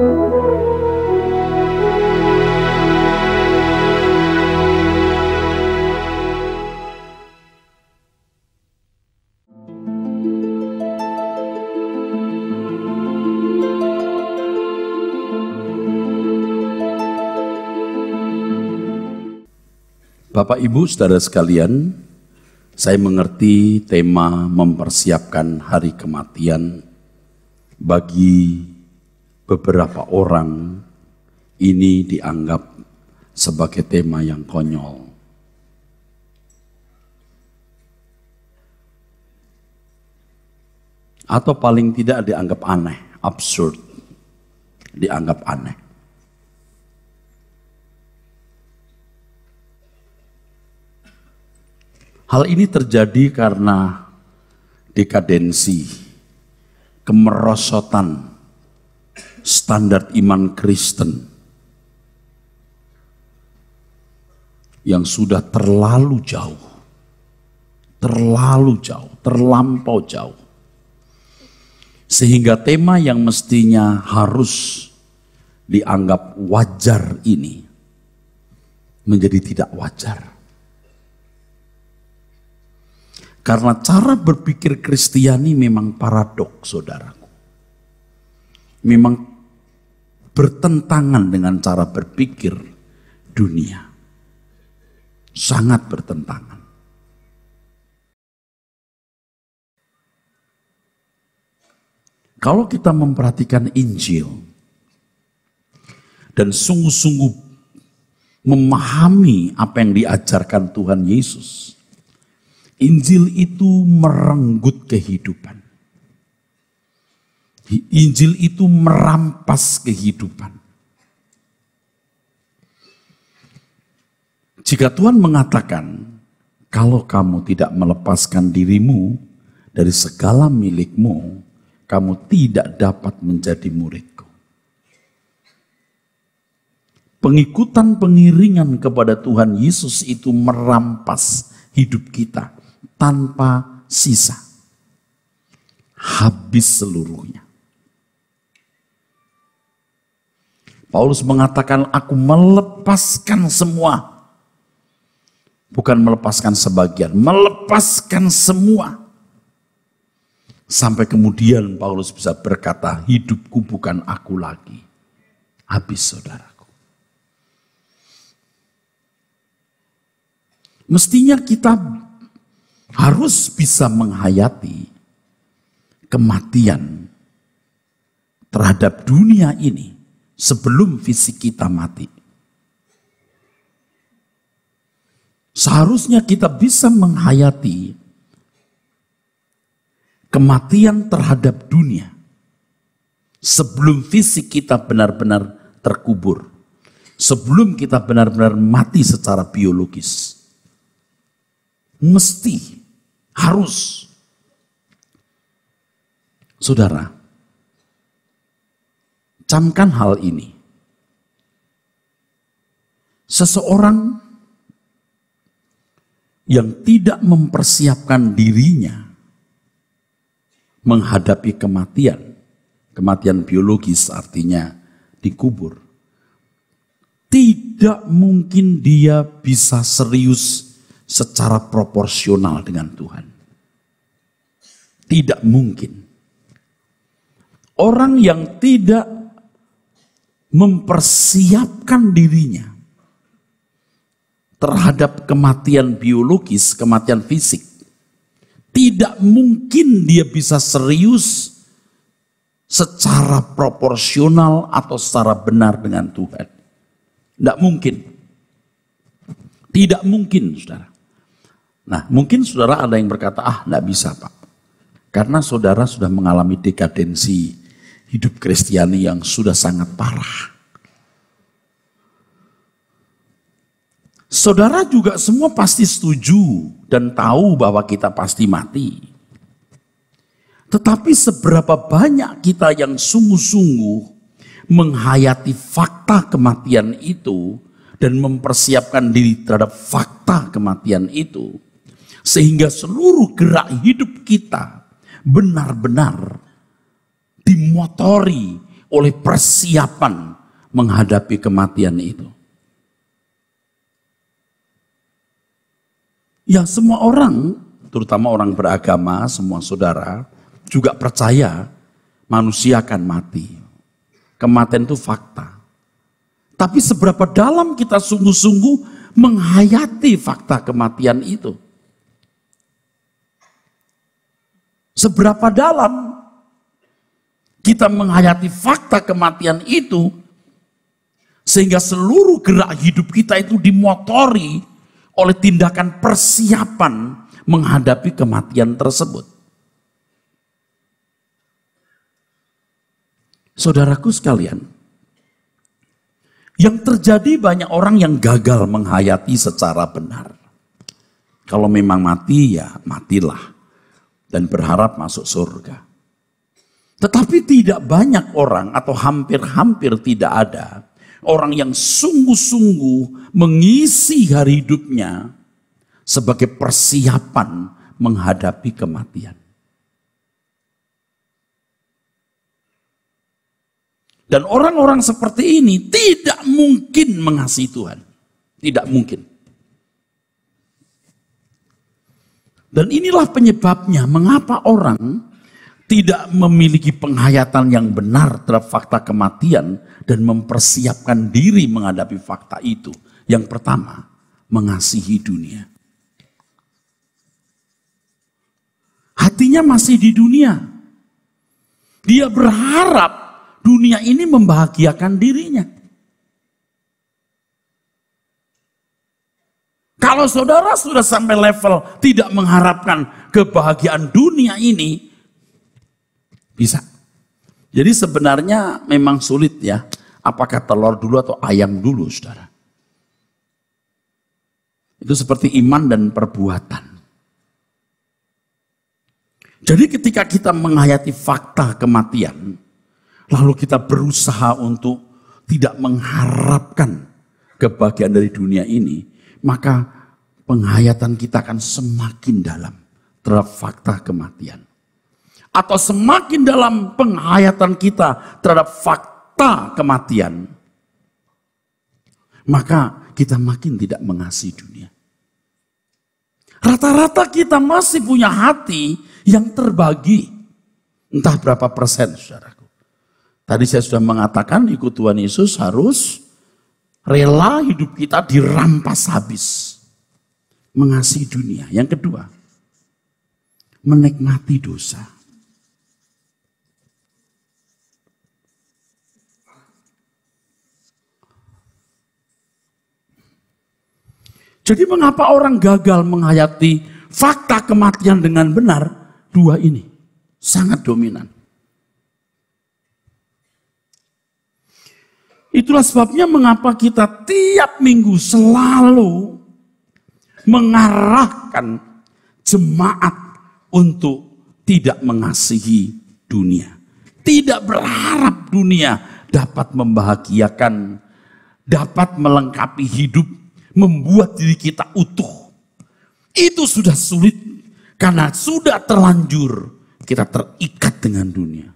Bapak Ibu Saudara sekalian, saya mengerti tema mempersiapkan hari kematian bagi beberapa orang ini dianggap sebagai tema yang konyol. Atau paling tidak dianggap aneh, absurd, dianggap aneh. Hal ini terjadi karena dekadensi, kemerosotan standar iman Kristen yang sudah terlalu jauh, terlampau jauh. Sehingga tema yang mestinya harus dianggap wajar ini menjadi tidak wajar. Karena cara berpikir Kristiani memang paradok, saudaraku. Memang bertentangan dengan cara berpikir dunia. Sangat bertentangan. Kalau kita memperhatikan Injil dan sungguh-sungguh memahami apa yang diajarkan Tuhan Yesus, Injil itu merenggut kehidupan. Injil itu merampas kehidupan. Jika Tuhan mengatakan, kalau kamu tidak melepaskan dirimu dari segala milikmu, kamu tidak dapat menjadi muridku. Pengikutan pengiringan kepada Tuhan Yesus itu merampas hidup kita tanpa sisa. Habis seluruhnya. Paulus mengatakan, aku melepaskan semua. Bukan melepaskan sebagian, melepaskan semua. Sampai kemudian Paulus bisa berkata, hidupku bukan aku lagi. Habis, saudaraku. Mestinya kita harus bisa menghayati kematian terhadap dunia ini sebelum fisik kita mati. Seharusnya kita bisa menghayati kematian terhadap dunia sebelum fisik kita benar-benar terkubur. Sebelum kita benar-benar mati secara biologis. Mesti. Harus. Saudara, camkan hal ini. Seseorang yang tidak mempersiapkan dirinya menghadapi kematian, kematian biologis artinya dikubur, tidak mungkin dia bisa serius secara proporsional dengan Tuhan. Tidak mungkin. Orang yang tidak mempersiapkan dirinya terhadap kematian biologis, kematian fisik, tidak mungkin dia bisa serius secara proporsional atau secara benar dengan Tuhan. Tidak mungkin. Tidak mungkin, saudara. Nah, mungkin saudara ada yang berkata, tidak bisa Pak. Karena saudara sudah mengalami dekadensi hidup Kristiani yang sudah sangat parah. Saudara juga semua pasti setuju dan tahu bahwa kita pasti mati. Tetapi seberapa banyak kita yang sungguh-sungguh menghayati fakta kematian itu dan mempersiapkan diri terhadap fakta kematian itu, sehingga seluruh gerak hidup kita benar-benar dimotori oleh persiapan menghadapi kematian itu. Ya, semua orang, terutama orang beragama, semua saudara, juga percaya manusia akan mati. Kematian itu fakta. Tapi seberapa dalam kita sungguh-sungguh menghayati fakta kematian itu? Seberapa dalam kita menghayati fakta kematian itu, sehingga seluruh gerak hidup kita itu dimotori oleh tindakan persiapan menghadapi kematian tersebut. Saudaraku sekalian, yang terjadi banyak orang yang gagal menghayati secara benar. Kalau memang mati, ya matilah dan berharap masuk surga. Tetapi tidak banyak orang atau hampir-hampir tidak ada orang yang sungguh-sungguh mengisi hari hidupnya sebagai persiapan menghadapi kematian. Dan orang-orang seperti ini tidak mungkin mengasihi Tuhan. Tidak mungkin. Dan inilah penyebabnya mengapa orang tidak memiliki penghayatan yang benar terhadap fakta kematian dan mempersiapkan diri menghadapi fakta itu. Yang pertama, mengasihi dunia. Hatinya masih di dunia. Dia berharap dunia ini membahagiakan dirinya. Kalau saudara sudah sampai level tidak mengharapkan kebahagiaan dunia ini, bisa. Jadi sebenarnya memang sulit ya, apakah telur dulu atau ayam dulu, saudara. Itu seperti iman dan perbuatan. Jadi ketika kita menghayati fakta kematian, lalu kita berusaha untuk tidak mengharapkan kebahagiaan dari dunia ini, maka penghayatan kita akan semakin dalam terhadap fakta kematian. Atau semakin dalam penghayatan kita terhadap fakta kematian, maka kita makin tidak mengasihi dunia. Rata-rata kita masih punya hati yang terbagi. Entah berapa persen, saudaraku. Tadi saya sudah mengatakan ikut Tuhan Yesus harus rela hidup kita dirampas habis. Mengasihi dunia. Yang kedua, menikmati dosa. Jadi mengapa orang gagal menghayati fakta kematian dengan benar? Dua ini sangat dominan. Itulah sebabnya mengapa kita tiap minggu selalu mengarahkan jemaat untuk tidak mengasihi dunia. Tidak berharap dunia dapat membahagiakan, dapat melengkapi hidup, membuat diri kita utuh. Itu sudah sulit karena sudah terlanjur kita terikat dengan dunia.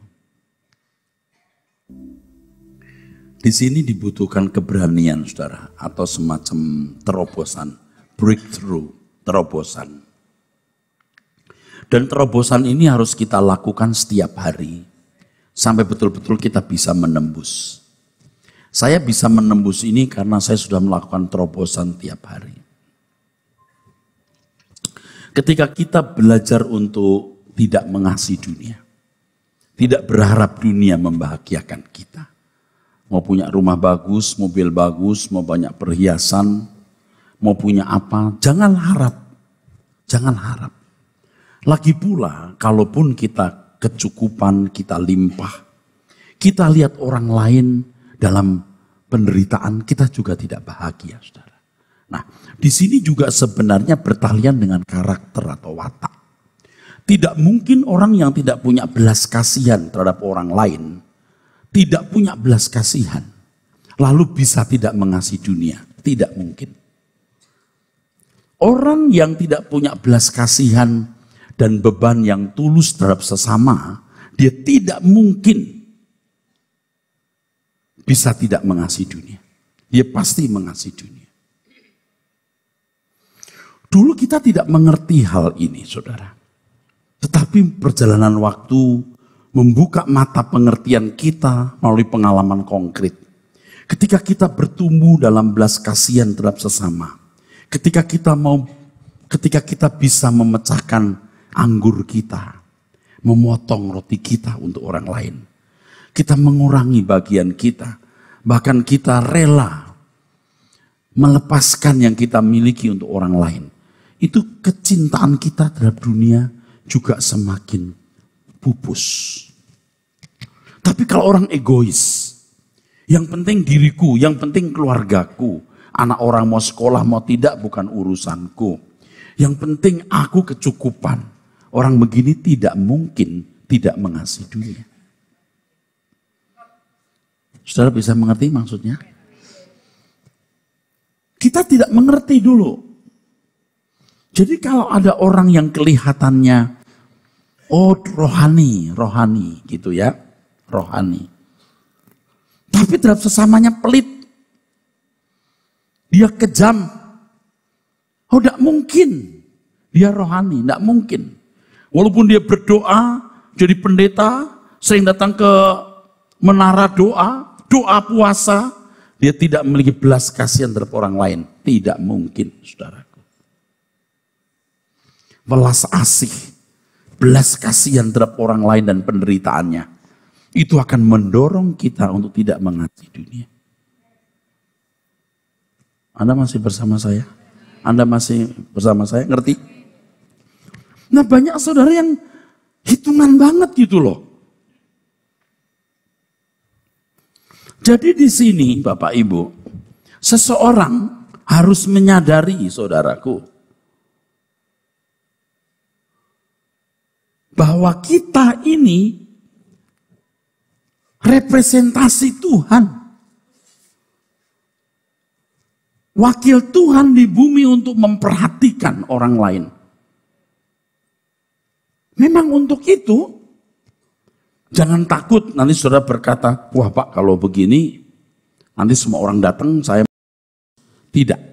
Di sini dibutuhkan keberanian, saudara, atau semacam terobosan, breakthrough, terobosan. Dan terobosan ini harus kita lakukan setiap hari, sampai betul-betul kita bisa menembus. Saya bisa menembus ini karena saya sudah melakukan terobosan tiap hari. Ketika kita belajar untuk tidak mengasihi dunia, tidak berharap dunia membahagiakan kita. Mau punya rumah bagus, mobil bagus, mau banyak perhiasan, mau punya apa, jangan harap. Jangan harap. Lagi pula, kalaupun kita kecukupan, kita limpah, kita lihat orang lain dalam penderitaan, kita juga tidak bahagia, saudara. Nah, di sini juga sebenarnya bertalian dengan karakter atau watak. Tidak mungkin orang yang tidak punya belas kasihan terhadap orang lain, tidak punya belas kasihan, lalu bisa tidak mengasihi dunia. Tidak mungkin. Orang yang tidak punya belas kasihan dan beban yang tulus terhadap sesama, dia tidak mungkin bisa tidak mengasihi dunia. Dia pasti mengasihi dunia. Dulu kita tidak mengerti hal ini, saudara. Tetapi perjalanan waktu membuka mata pengertian kita melalui pengalaman konkret. Ketika kita bertumbuh dalam belas kasihan terhadap sesama. Ketika kita bisa memecahkan anggur kita. Memotong roti kita untuk orang lain. Kita mengurangi bagian kita. Bahkan kita rela melepaskan yang kita miliki untuk orang lain. Itu kecintaan kita terhadap dunia juga semakin pupus. Tapi kalau orang egois, yang penting diriku, yang penting keluargaku, anak orang mau sekolah mau tidak bukan urusanku. Yang penting aku kecukupan. Orang begini tidak mungkin tidak mengasihi dunia. Saudara bisa mengerti maksudnya? Kita tidak mengerti dulu. Jadi kalau ada orang yang kelihatannya rohani gitu ya, rohani. Tapi terhadap sesamanya pelit. Dia kejam. Oh, tidak mungkin. Dia rohani, tidak mungkin. Walaupun dia berdoa, jadi pendeta, sering datang ke menara doa puasa, dia tidak memiliki belas kasihan terhadap orang lain. Tidak mungkin, saudaraku. Belas asih, belas kasihan terhadap orang lain dan penderitaannya. Itu akan mendorong kita untuk tidak mengasihi dunia. Anda masih bersama saya? Anda masih bersama saya? Ngerti? Nah, banyak saudara yang hitungan banget gitu loh. Jadi di sini Bapak Ibu, seseorang harus menyadari saudaraku, bahwa kita ini representasi Tuhan. Wakil Tuhan di bumi untuk memperhatikan orang lain. Memang untuk itu, jangan takut nanti saudara berkata, wah Pak kalau begini, nanti semua orang datang, saya tidak.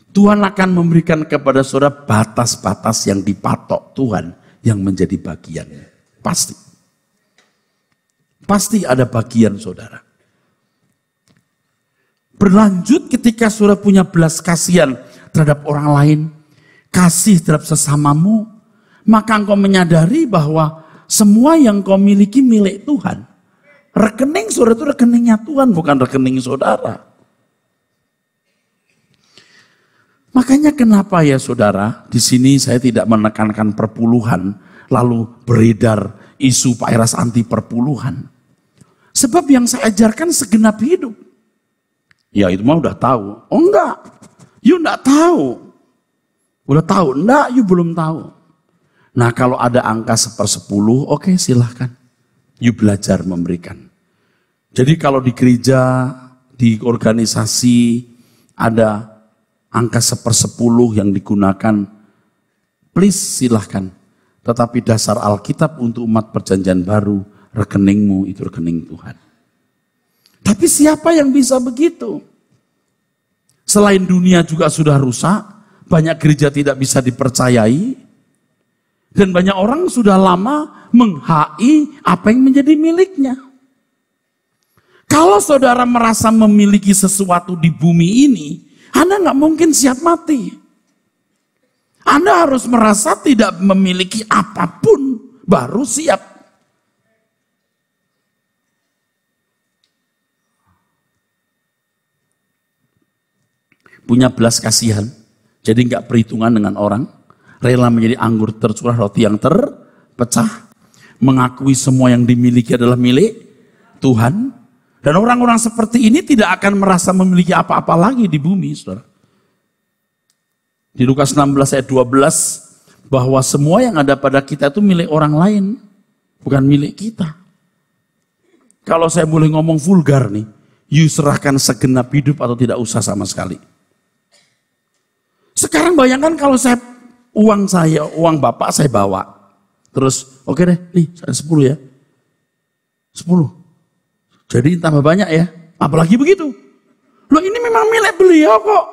Tuhan akan memberikan kepada saudara batas-batas yang dipatok Tuhan yang menjadi bagiannya. Pasti. Pasti ada bagian saudara. Berlanjut ketika saudara punya belas kasihan terhadap orang lain, kasih terhadap sesamamu, maka engkau menyadari bahwa semua yang kau miliki milik Tuhan. Rekening saudara itu rekeningnya Tuhan, bukan rekening saudara. Makanya kenapa ya saudara, di sini saya tidak menekankan perpuluhan, lalu beredar isu Pak Eras anti perpuluhan. Sebab yang saya ajarkan segenap hidup. Ya itu mah udah tahu. Oh enggak, you enggak tahu. Udah tahu? Enggak, you belum tahu. Nah kalau ada angka 1/10, oke silahkan. You belajar memberikan. Jadi kalau di gereja, di organisasi ada angka 1/10 yang digunakan, please silahkan. Tetapi dasar Alkitab untuk umat perjanjian baru, rekeningmu itu rekening Tuhan. Tapi siapa yang bisa begitu? Selain dunia juga sudah rusak, banyak gereja tidak bisa dipercayai, dan banyak orang sudah lama meng-HI apa yang menjadi miliknya. Kalau saudara merasa memiliki sesuatu di bumi ini, Anda nggak mungkin siap mati. Anda harus merasa tidak memiliki apapun, baru siap. Punya belas kasihan, jadi nggak perhitungan dengan orang, rela menjadi anggur tercurah roti yang terpecah, mengakui semua yang dimiliki adalah milik Tuhan, dan orang-orang seperti ini tidak akan merasa memiliki apa-apa lagi di bumi, saudara. Di Lukas 16 ayat 12, bahwa semua yang ada pada kita itu milik orang lain, bukan milik kita. Kalau saya boleh ngomong vulgar nih, you serahkan segenap hidup atau tidak usah sama sekali. Sekarang bayangkan kalau uang bapak saya bawa. Terus, oke deh, nih 10 ya. 10. Jadi tambah banyak ya. Apalagi begitu. Loh ini memang milik beliau kok.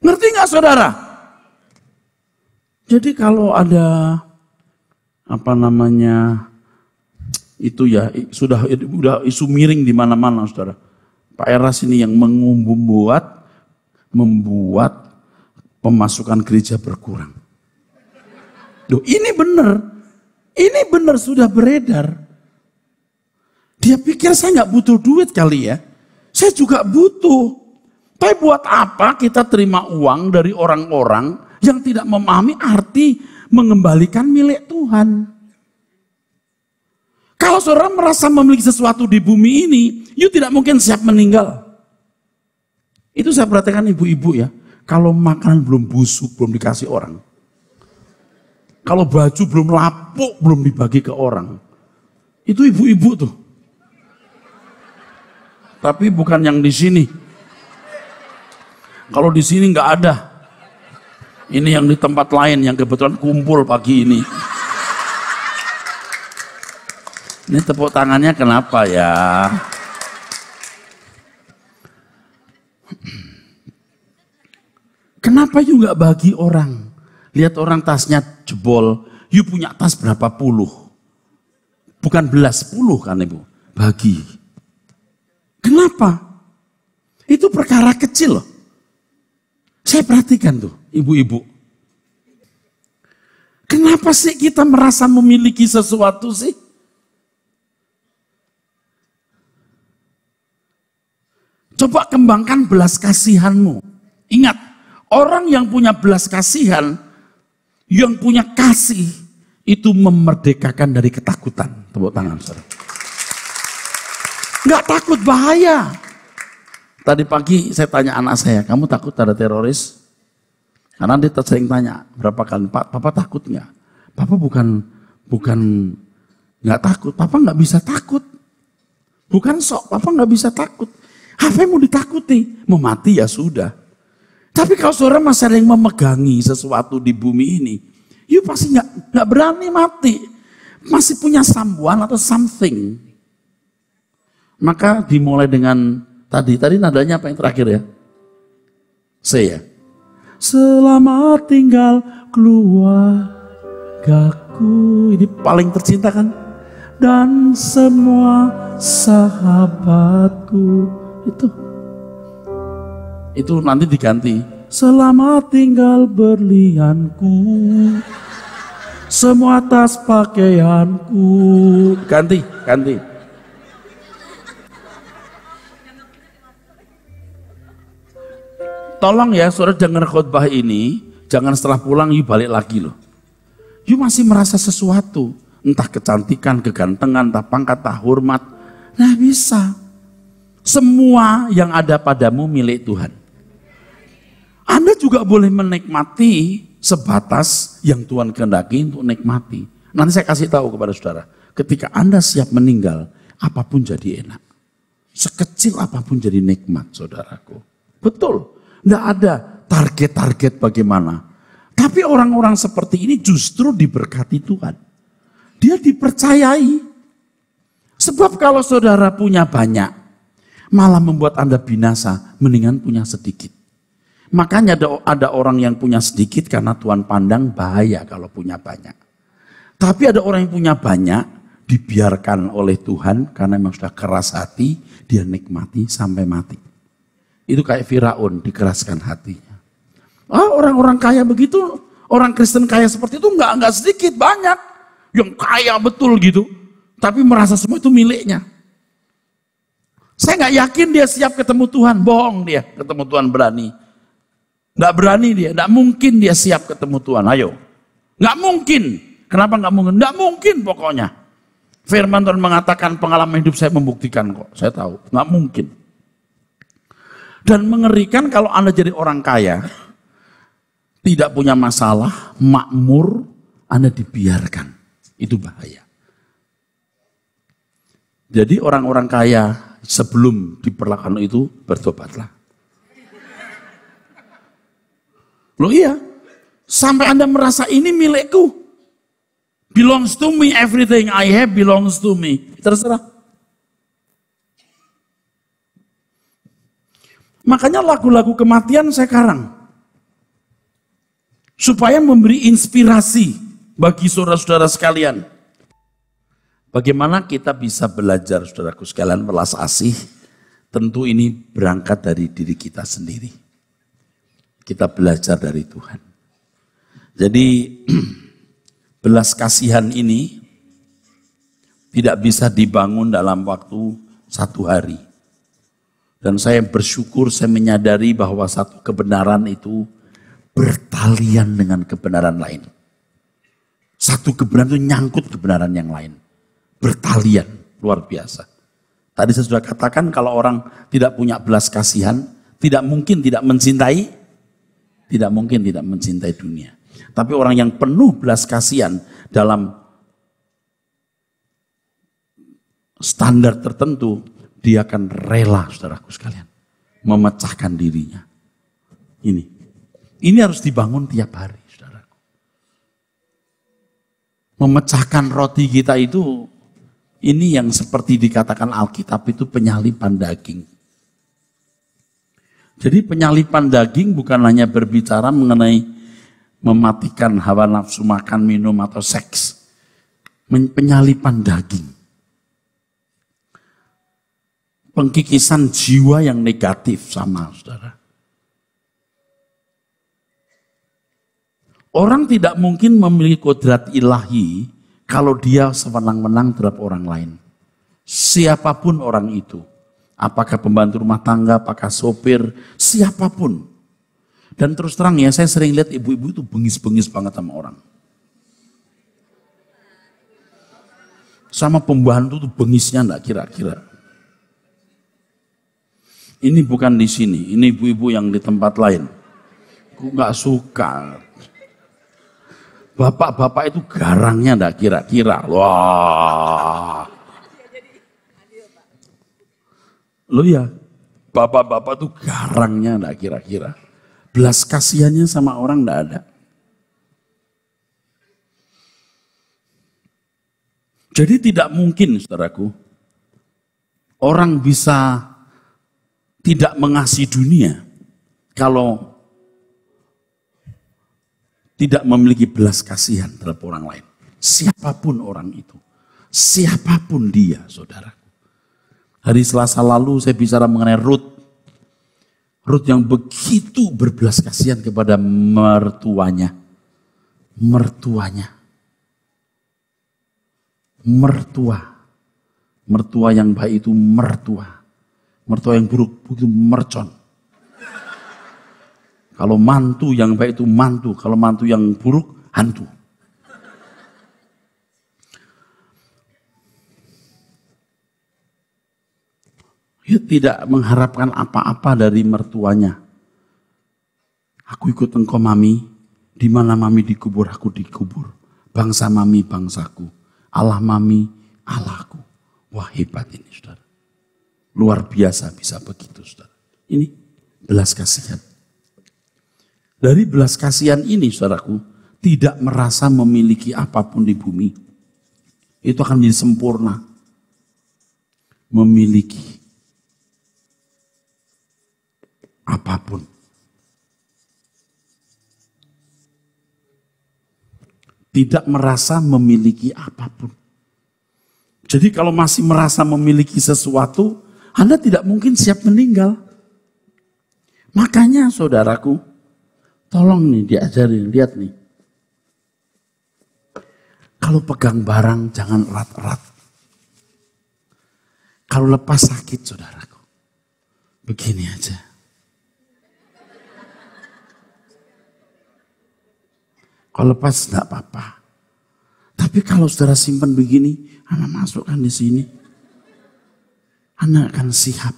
Ngerti nggak saudara? Jadi kalau ada itu ya sudah isu miring di mana-mana saudara. Pak Eras ini yang membuat pemasukan gereja berkurang. Loh ini benar sudah beredar. Dia pikir saya nggak butuh duit kali ya. Saya juga butuh. Tapi buat apa kita terima uang dari orang-orang yang tidak memahami arti mengembalikan milik Tuhan? Kalau saudara merasa memiliki sesuatu di bumi ini, you tidak mungkin siap meninggal. Itu saya perhatikan ibu-ibu ya. Kalau makanan belum busuk, belum dikasih orang. Kalau baju belum lapuk, belum dibagi ke orang. Itu ibu-ibu tuh. Tapi bukan yang di sini. Kalau di sini nggak ada. Ini yang di tempat lain yang kebetulan kumpul pagi ini. Ini tepuk tangannya kenapa ya? Kenapa you nggak bagi orang? Lihat orang tasnya jebol, you punya tas berapa puluh? Bukan belas puluh kan ibu? Bagi. Kenapa? Itu perkara kecil loh. Saya perhatikan tuh ibu-ibu. Kenapa sih kita merasa memiliki sesuatu sih? Coba kembangkan belas kasihanmu. Ingat, orang yang punya belas kasihan, yang punya kasih, itu memerdekakan dari ketakutan. Tepuk tangan, saudara. Nggak takut bahaya. Tadi pagi saya tanya anak saya, kamu takut ada teroris? Karena dia sering tanya berapa kali, Pak, Papa takut nggak? Papa bukan nggak takut, Papa nggak bisa takut. Bukan sok, Papa nggak bisa takut. Apa yang mau ditakuti? Mau mati ya sudah. Tapi kalau saudara masih ada yang memegangi sesuatu di bumi ini, you pasti nggak berani mati. Masih punya someone atau something. Maka dimulai dengan tadi nadanya apa yang terakhir ya? C ya. Selamat tinggal keluargaku. Ini paling tercinta kan? Dan semua sahabatku. Itu nanti diganti. Selamat tinggal berlianku. Semua tas pakaianku. Ganti. Tolong ya, saudara dengar khotbah ini, jangan setelah pulang you balik lagi loh. You masih merasa sesuatu, entah kecantikan, kegantengan, entah pangkat, entah hormat. Nah bisa. Semua yang ada padamu milik Tuhan. Anda juga boleh menikmati sebatas yang Tuhan kehendaki untuk nikmati. Nanti saya kasih tahu kepada saudara, ketika Anda siap meninggal, apapun jadi enak. Sekecil apapun jadi nikmat, saudaraku. Betul. Tidak ada target-target bagaimana. Tapi orang-orang seperti ini justru diberkati Tuhan. Dia dipercayai. Sebab kalau saudara punya banyak, malah membuat Anda binasa, mendingan punya sedikit. Makanya ada orang yang punya sedikit karena Tuhan pandang bahaya kalau punya banyak. Tapi ada orang yang punya banyak, dibiarkan oleh Tuhan karena memang sudah keras hati, dia nikmati sampai mati. Itu kayak Firaun, dikeraskan hatinya. Orang-orang kaya begitu, orang Kristen kaya seperti itu enggak sedikit, banyak. Yang kaya betul gitu, tapi merasa semua itu miliknya. Saya nggak yakin dia siap ketemu Tuhan, bohong dia ketemu Tuhan berani. Nggak berani dia, nggak mungkin dia siap ketemu Tuhan, ayo. Nggak mungkin, kenapa nggak mungkin? Nggak mungkin pokoknya. Firman Tuhan mengatakan pengalaman hidup saya membuktikan kok, saya tahu, nggak mungkin. Dan mengerikan kalau Anda jadi orang kaya, tidak punya masalah, makmur, Anda dibiarkan. Itu bahaya. Jadi orang-orang kaya sebelum diperlakukan itu bertobatlah. Loh iya, sampai Anda merasa ini milikku. Belongs to me, everything I have belongs to me. Terserah. Makanya lagu-lagu kematian saya karang. Supaya memberi inspirasi bagi saudara-saudara sekalian. Bagaimana kita bisa belajar, saudaraku sekalian, belas asih? Tentu ini berangkat dari diri kita sendiri. Kita belajar dari Tuhan. Jadi belas kasihan ini tidak bisa dibangun dalam waktu 1 hari. Dan saya bersyukur, saya menyadari bahwa satu kebenaran itu bertalian dengan kebenaran lain. Satu kebenaran itu nyangkut kebenaran yang lain. Bertalian, luar biasa. Tadi saya sudah katakan kalau orang tidak punya belas kasihan, tidak mungkin tidak mencintai dunia. Tapi orang yang penuh belas kasihan dalam standar tertentu, dia akan rela, saudaraku sekalian, memecahkan dirinya. Ini harus dibangun tiap hari, saudaraku. Memecahkan roti kita itu, ini yang seperti dikatakan Alkitab itu penyalipan daging. Jadi penyalipan daging bukan hanya berbicara mengenai mematikan hawa nafsu makan, minum, atau seks. Penyalipan daging. Pengkikisan jiwa yang negatif sama, saudara. Orang tidak mungkin memiliki kodrat ilahi kalau dia sewenang-wenang terhadap orang lain. Siapapun orang itu. Apakah pembantu rumah tangga, apakah sopir, siapapun. Dan terus terang ya, saya sering lihat ibu-ibu itu bengis-bengis banget sama orang. Sama pembantu tuh bengisnya enggak kira-kira. Ini bukan di sini, ini ibu-ibu yang di tempat lain. Aku nggak suka. Bapak-bapak itu garangnya enggak kira-kira. Wah. Loh ya, bapak-bapak tuh garangnya enggak kira-kira. Belas kasihannya sama orang enggak ada. Jadi tidak mungkin, saudaraku, orang bisa tidak mengasihi dunia kalau tidak memiliki belas kasihan terhadap orang lain. Siapapun orang itu, siapapun dia, saudara. Hari Selasa lalu saya bicara mengenai Ruth. Ruth yang begitu berbelas kasihan kepada mertuanya. Mertua yang baik itu mertua. Mertua yang buruk itu mercon. Kalau mantu yang baik itu mantu. Kalau mantu yang buruk, hantu. Dia tidak mengharapkan apa-apa dari mertuanya. Aku ikut engkau mami, di mana mami dikubur, aku dikubur. Bangsa mami, bangsaku. Allah mami, Allahku. Wah, hebat ini, saudara. Luar biasa bisa begitu, saudara. Ini belas kasihan. Dari belas kasihan ini, saudaraku, tidak merasa memiliki apapun di bumi. Itu akan menjadi sempurna. Memiliki apapun. Tidak merasa memiliki apapun. Jadi kalau masih merasa memiliki sesuatu, Anda tidak mungkin siap meninggal. Makanya saudaraku, tolong nih diajarin, lihat nih. Kalau pegang barang jangan erat-erat. Kalau lepas sakit saudaraku, begini aja. Kalau lepas enggak apa-apa. Tapi kalau saudara simpan begini, Anda masukkan di sini. Anda akan siap.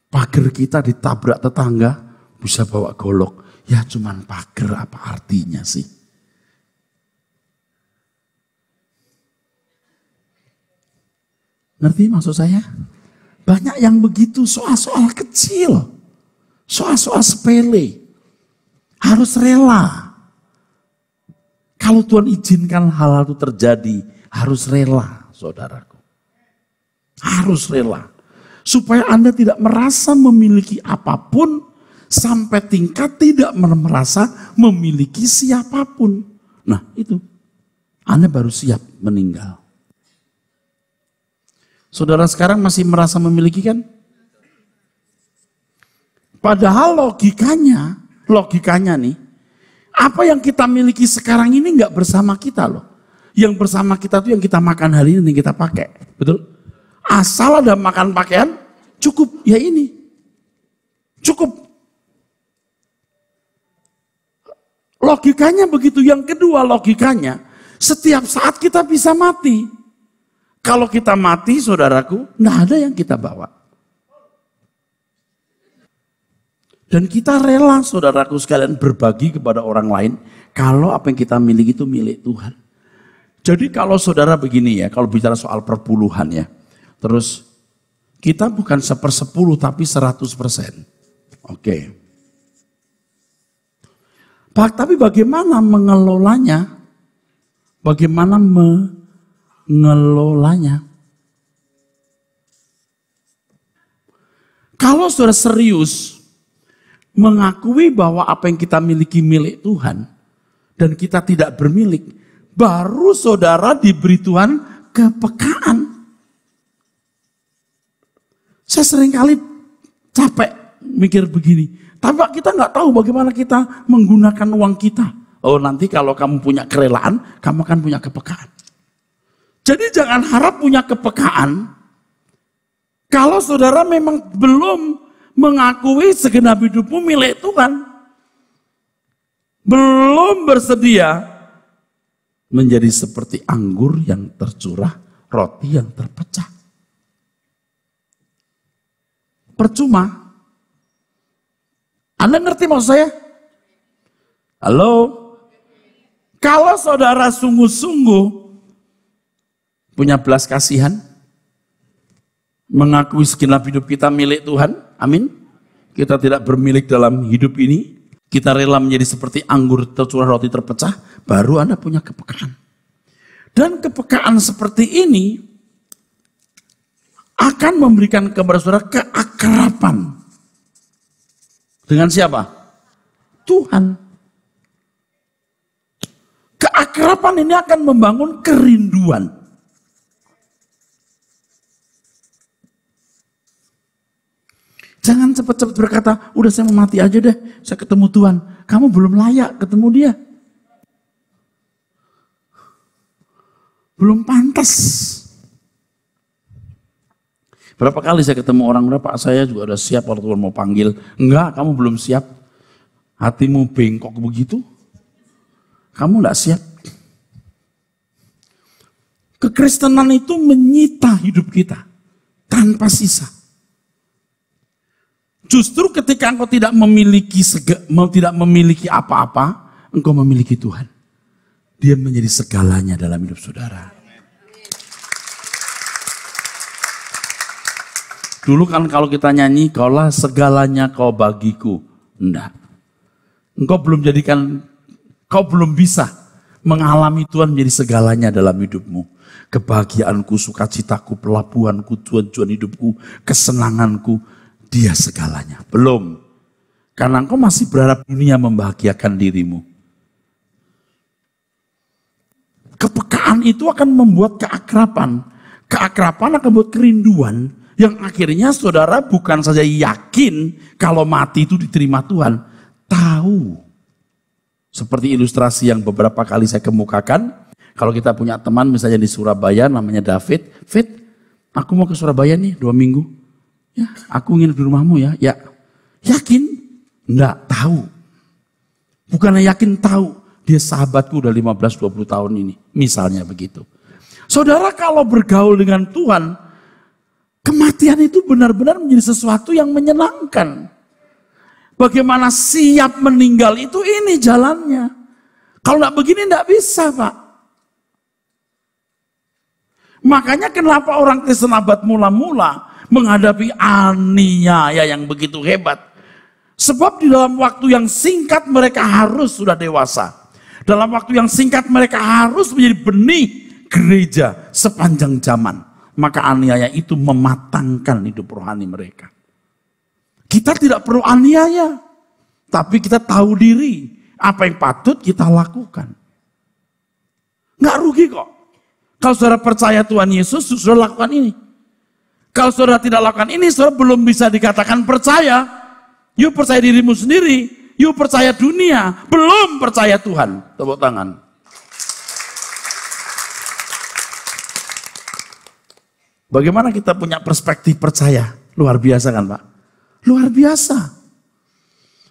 Pagar kita ditabrak tetangga, bisa bawa golok. Ya cuman pagar, apa artinya sih? Ngerti maksud saya? Banyak yang begitu, soal-soal kecil. Soal-soal sepele. Harus rela. Kalau Tuhan izinkan hal-hal itu terjadi, harus rela, saudaraku. Harus rela. Supaya Anda tidak merasa memiliki apapun, sampai tingkat tidak merasa memiliki siapapun. Nah itu, Anda baru siap meninggal. Saudara sekarang masih merasa memiliki kan? Padahal logikanya nih, apa yang kita miliki sekarang ini nggak bersama kita loh. Yang bersama kita tuh yang kita makan hari ini, yang kita pakai. Betul? Asal ada makan pakaian, cukup. Ya ini. Cukup. Logikanya begitu. Yang kedua logikanya, setiap saat kita bisa mati. Kalau kita mati, saudaraku, nggak ada yang kita bawa. Dan kita rela, saudaraku sekalian, berbagi kepada orang lain kalau apa yang kita miliki itu milik Tuhan. Jadi kalau saudara begini ya, kalau bicara soal perpuluhan ya, terus kita bukan 1/10 tapi 100%. Oke. Tapi bagaimana mengelolanya? Bagaimana mengelolanya? Kalau saudara serius mengakui bahwa apa yang kita miliki milik Tuhan dan kita tidak bermilik, baru saudara diberi Tuhan kepekaan. Saya seringkali capek mikir begini, tapi kita nggak tahu bagaimana kita menggunakan uang kita. Oh nanti kalau kamu punya kerelaan, kamu akan punya kepekaan. Jadi jangan harap punya kepekaan kalau saudara memang belum mengakui segenap hidupmu milik Tuhan. Belum bersedia menjadi seperti anggur yang tercurah, roti yang terpecah. Percuma. Anda ngerti maksud saya? Halo? Kalau saudara sungguh-sungguh punya belas kasihan, mengakui segenap hidup kita milik Tuhan, amin. Kita tidak bermilik dalam hidup ini, kita rela menjadi seperti anggur tercurah roti terpecah, baru Anda punya kepekaan. Dan kepekaan seperti ini akan memberikan kepada saudara keakraban. Dengan siapa? Tuhan. Keakraban ini akan membangun kerinduan. Jangan cepat-cepat berkata, udah saya mau mati aja deh, saya ketemu Tuhan. Kamu belum layak ketemu dia. Belum pantas. Berapa kali saya ketemu orang, Pak saya juga udah siap kalau Tuhan mau panggil. Enggak, kamu belum siap. Hatimu bengkok begitu. Kamu enggak siap. Kekristenan itu menyita hidup kita tanpa sisa. Justru ketika engkau tidak memiliki apa-apa, engkau memiliki Tuhan. Dia menjadi segalanya dalam hidup saudara. Dulu kan kalau kita nyanyi, kaulah segalanya kau bagiku. Enggak. Engkau belum bisa mengalami Tuhan menjadi segalanya dalam hidupmu. Kebahagiaanku, sukacitaku, pelabuhanku, tujuan hidupku, kesenanganku. Dia segalanya. Belum. Karena engkau masih berharap dunia membahagiakan dirimu. Kepekaan itu akan membuat keakraban. Keakraban akan membuat kerinduan. Yang akhirnya saudara bukan saja yakin kalau mati itu diterima Tuhan. Tahu. Seperti ilustrasi yang beberapa kali saya kemukakan. Kalau kita punya teman misalnya di Surabaya namanya David. Fit, aku mau ke Surabaya nih 2 minggu. Ya, aku nginep di rumahmu ya. Ya, yakin? Enggak, tahu. Bukannya yakin, tahu. Dia sahabatku udah 15-20 tahun ini. Misalnya begitu. Saudara kalau bergaul dengan Tuhan, kematian itu benar-benar menjadi sesuatu yang menyenangkan. Bagaimana siap meninggal itu ini jalannya. Kalau enggak begini enggak bisa, Pak. Makanya kenapa orang Kristen abad mula-mula menghadapi aniaya yang begitu hebat. Sebab di dalam waktu yang singkat mereka harus sudah dewasa. Dalam waktu yang singkat mereka harus menjadi benih gereja sepanjang zaman. Maka aniaya itu mematangkan hidup rohani mereka. Kita tidak perlu aniaya, tapi kita tahu diri apa yang patut kita lakukan. Nggak rugi kok. Kalau saudara percaya Tuhan Yesus, saudara lakukan ini. Kalau saudara tidak lakukan ini, saudara belum bisa dikatakan percaya. Yuk percaya dirimu sendiri, yuk percaya dunia, belum percaya Tuhan. Tepuk tangan. Bagaimana kita punya perspektif percaya? Luar biasa kan Pak? Luar biasa.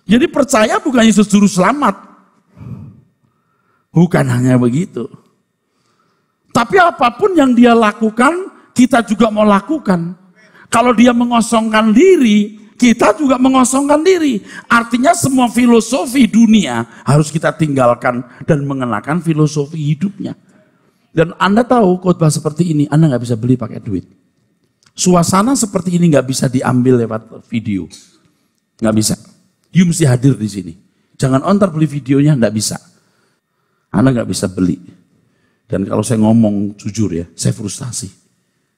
Jadi percaya bukan Yesus juru selamat. Bukan hanya begitu. Tapi apapun yang dia lakukan, kita juga mau lakukan. Kalau dia mengosongkan diri, kita juga mengosongkan diri. Artinya semua filosofi dunia harus kita tinggalkan dan mengenakan filosofi hidupnya. Dan Anda tahu khotbah seperti ini, Anda nggak bisa beli pakai duit. Suasana seperti ini nggak bisa diambil lewat video. Nggak bisa. You mesti hadir di sini. Jangan ontar beli videonya, nggak bisa. Anda nggak bisa beli. Dan kalau saya ngomong jujur ya, saya frustasi.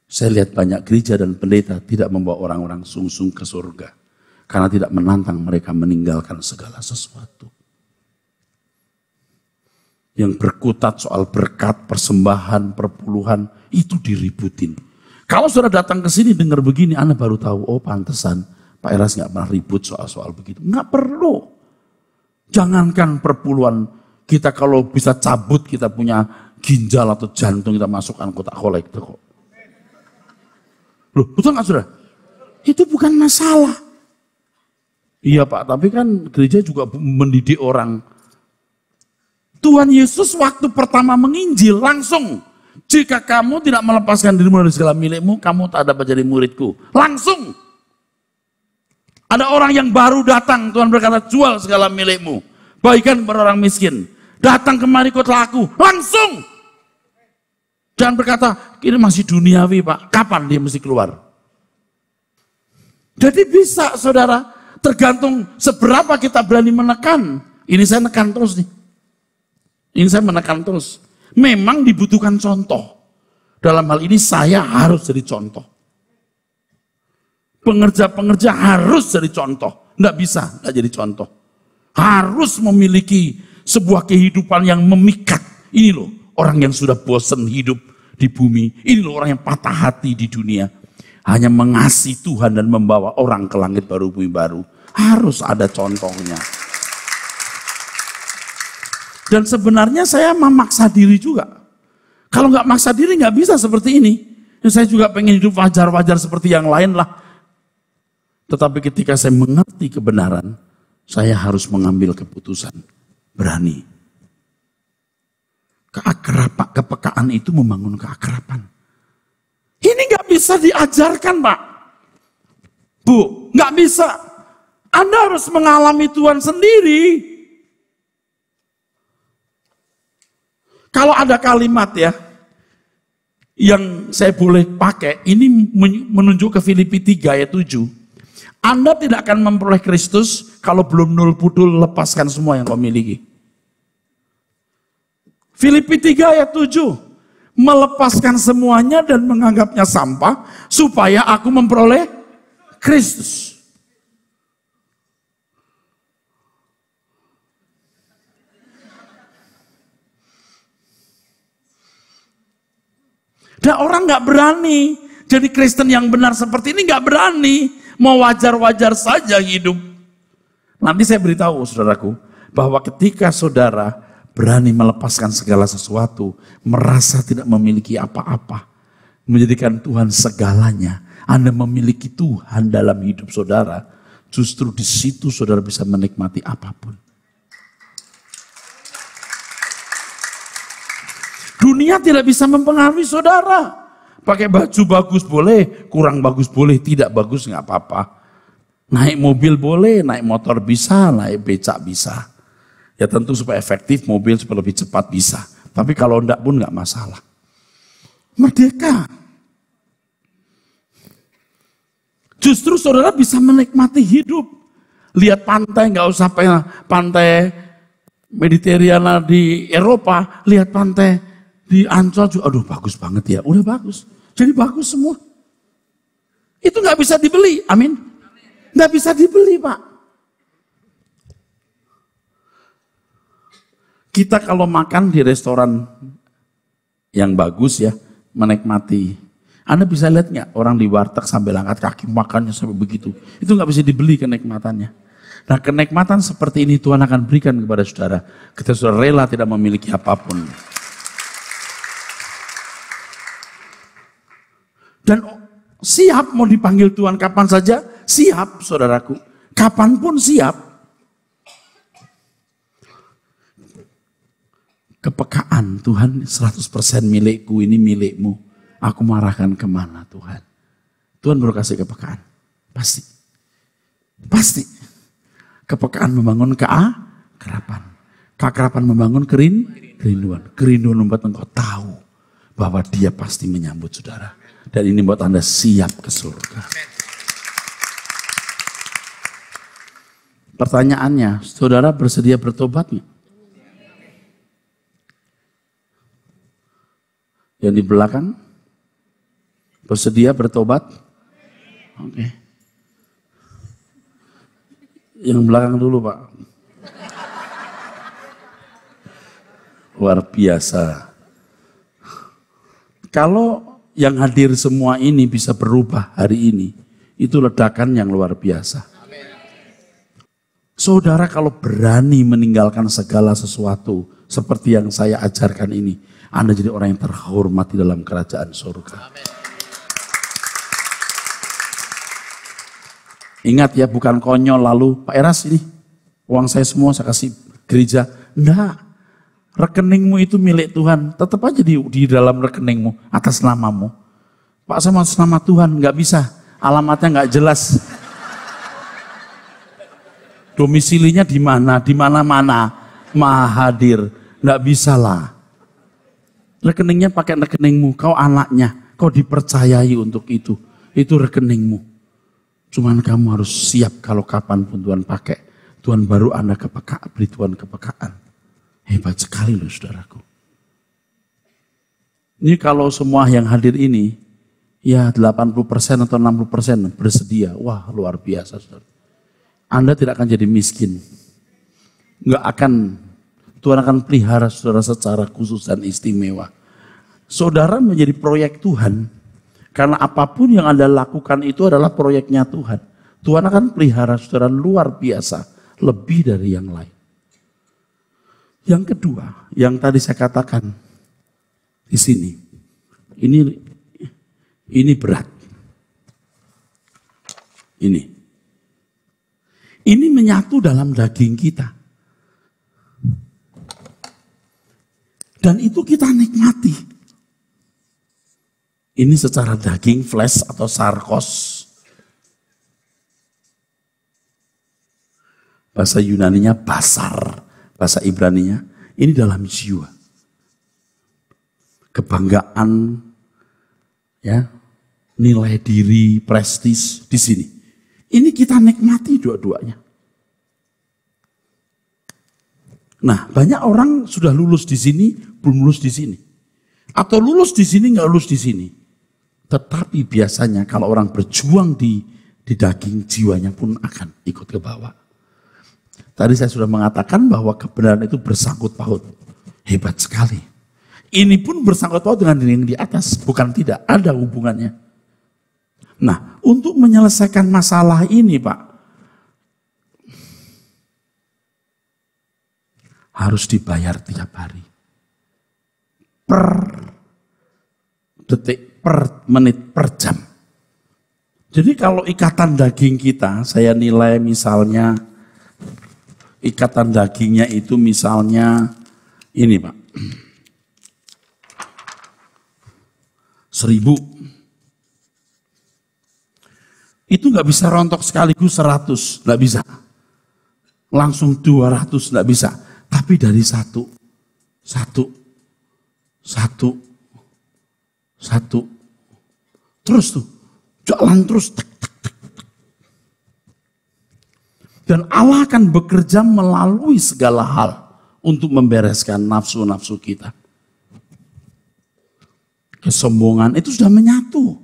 Saya lihat banyak gereja dan pendeta tidak membawa orang-orang sungsung ke surga. Karena tidak menantang mereka meninggalkan segala sesuatu. Yang berkutat soal berkat, persembahan, perpuluhan, itu diributin. Kalau sudah datang ke sini dengar begini, Anda baru tahu, oh pantesan Pak Eras nggak pernah ribut soal-soal begitu. Nggak perlu. Jangankan perpuluhan, kita kalau bisa cabut, kita punya ginjal atau jantung, kita masukkan kotak kolektor kok. Loh, betul nggak saudara? Itu bukan masalah. Iya Pak, tapi kan gereja juga mendidik orang. Tuhan Yesus waktu pertama menginjil langsung, jika kamu tidak melepaskan dirimu dari segala milikmu, kamu tak dapat jadi muridku. Langsung. Ada orang yang baru datang, Tuhan berkata, jual segala milikmu, bagikan kepada orang miskin. Datang kemari ikutlah aku. Langsung. Jangan berkata, ini masih duniawi Pak, kapan dia mesti keluar? Jadi bisa saudara, tergantung seberapa kita berani menekan. Ini saya menekan terus nih. Ini saya menekan terus. Memang dibutuhkan contoh. Dalam hal ini saya harus jadi contoh. Pengerja-pengerja harus jadi contoh. Nggak bisa nggak jadi contoh. Harus memiliki sebuah kehidupan yang memikat. Ini loh orang yang sudah bosan hidup di bumi. Ini loh orang yang patah hati di dunia. Hanya mengasihi Tuhan dan membawa orang ke langit baru bumi baru. Harus ada contohnya. Dan sebenarnya saya memaksa diri juga. Kalau nggak maksa diri nggak bisa seperti ini. Saya juga pengen hidup wajar-wajar seperti yang lain lah. Tetapi ketika saya mengerti kebenaran, saya harus mengambil keputusan. Berani. Kepekaan itu membangun keakraban. Ini nggak bisa diajarkan Pak. Bu, nggak bisa. Anda harus mengalami Tuhan sendiri. Kalau ada kalimat ya, yang saya boleh pakai, ini menunjuk ke Filipi 3 ayat 7. Anda tidak akan memperoleh Kristus kalau belum nul pudul lepaskan semua yang kau miliki. Filipi 3 ayat 7. Melepaskan semuanya dan menganggapnya sampah supaya aku memperoleh Kristus. Dan orang nggak berani jadi Kristen yang benar seperti ini, nggak berani, mau wajar-wajar saja hidup. Nanti saya beritahu saudaraku bahwa ketika saudara berani melepaskan segala sesuatu, merasa tidak memiliki apa-apa, menjadikan Tuhan segalanya, Anda memiliki Tuhan dalam hidup saudara, justru di situ saudara bisa menikmati apapun. Dunia tidak bisa mempengaruhi saudara. Pakai baju bagus boleh, kurang bagus boleh, tidak bagus nggak apa-apa. Naik mobil boleh, naik motor bisa, naik becak bisa. Ya tentu supaya efektif mobil supaya lebih cepat bisa. Tapi kalau enggak pun nggak masalah. Merdeka. Justru saudara bisa menikmati hidup. Lihat pantai, nggak usah pantai Mediterania di Eropa, lihat pantai di Ancol juga, aduh bagus banget ya, udah bagus. Jadi bagus semua. Itu nggak bisa dibeli, amin. Nggak bisa dibeli, Pak. Kita kalau makan di restoran yang bagus ya, menikmati. Anda bisa lihat nggak orang di warteg sambil angkat kaki makannya sampai begitu. Itu nggak bisa dibeli kenikmatannya. Nah, kenikmatan seperti ini Tuhan akan berikan kepada saudara. Ketika saudara rela tidak memiliki apapun. Dan siap mau dipanggil Tuhan kapan saja, siap saudaraku. Kapanpun siap. Kepekaan Tuhan 100% milikku, ini milikmu. Aku marahkan kemana Tuhan? Tuhan baru kasih kepekaan. Pasti. Pasti. Kepekaan membangun keakraban. Keakraban membangun kerinduan. Kerinduan membuat engkau tahu bahwa dia pasti menyambut saudara. Dan ini buat Anda siap ke surga. Pertanyaannya, saudara bersedia bertobat nggak? Yang di belakang, bersedia bertobat? Oke. Yang belakang dulu, Pak. Luar biasa. Kalau yang hadir semua ini bisa berubah hari ini, itu ledakan yang luar biasa. Saudara kalau berani meninggalkan segala sesuatu seperti yang saya ajarkan ini, Anda jadi orang yang terhormat di dalam kerajaan surga. Ingat ya, bukan konyol lalu, Pak Eras ini, uang saya semua saya kasih gereja. Enggak, rekeningmu itu milik Tuhan. Tetap aja di dalam rekeningmu, atas namamu. Pak, sama atas nama Tuhan, nggak bisa. Alamatnya nggak jelas. Domisilinya di mana? Di mana-mana. Maha hadir. Nggak bisa lah. Rekeningnya pakai rekeningmu. Kau anaknya. Kau dipercayai untuk itu. Itu rekeningmu. Cuman kamu harus siap kalau kapanpun Tuhan pakai. Tuhan baru Anda beri Tuhan kepekaan. Hebat sekali loh saudaraku. Ini kalau semua yang hadir ini, ya 80% atau 60% bersedia. Wah luar biasa saudara. Anda tidak akan jadi miskin. Tuhan akan pelihara saudara secara khusus dan istimewa. Saudara menjadi proyek Tuhan. Karena apapun yang Anda lakukan itu adalah proyeknya Tuhan. Tuhan akan pelihara saudara luar biasa. Lebih dari yang lain. Yang kedua, yang tadi saya katakan di sini. Ini berat. Ini menyatu dalam daging kita. Dan itu kita nikmati. Ini secara daging, flesh atau sarkos. Bahasa Yunaninya basar. Bahasa Ibraninya, ini dalam jiwa. Kebanggaan, ya, nilai diri, prestis di sini. Ini kita nikmati dua-duanya. Nah, banyak orang sudah lulus di sini, belum lulus di sini. Atau lulus di sini, nggak lulus di sini. Tetapi biasanya kalau orang berjuang di daging, jiwanya pun akan ikut ke bawah. Tadi saya sudah mengatakan bahwa kebenaran itu bersangkut paut. Hebat sekali. Ini pun bersangkut paut dengan yang di atas. Bukan tidak, ada hubungannya. Nah, untuk menyelesaikan masalah ini Pak, harus dibayar tiap hari. Per detik, per menit, per jam. Jadi kalau ikatan daging kita, saya nilai misalnya, ikatan dagingnya itu misalnya ini Pak. 1000. Itu nggak bisa rontok sekaligus 100, nggak bisa. Langsung 200, nggak bisa. Tapi dari satu. Terus tuh, jalan terus. Dan Allah akan bekerja melalui segala hal untuk membereskan nafsu-nafsu kita. Kesombongan itu sudah menyatu.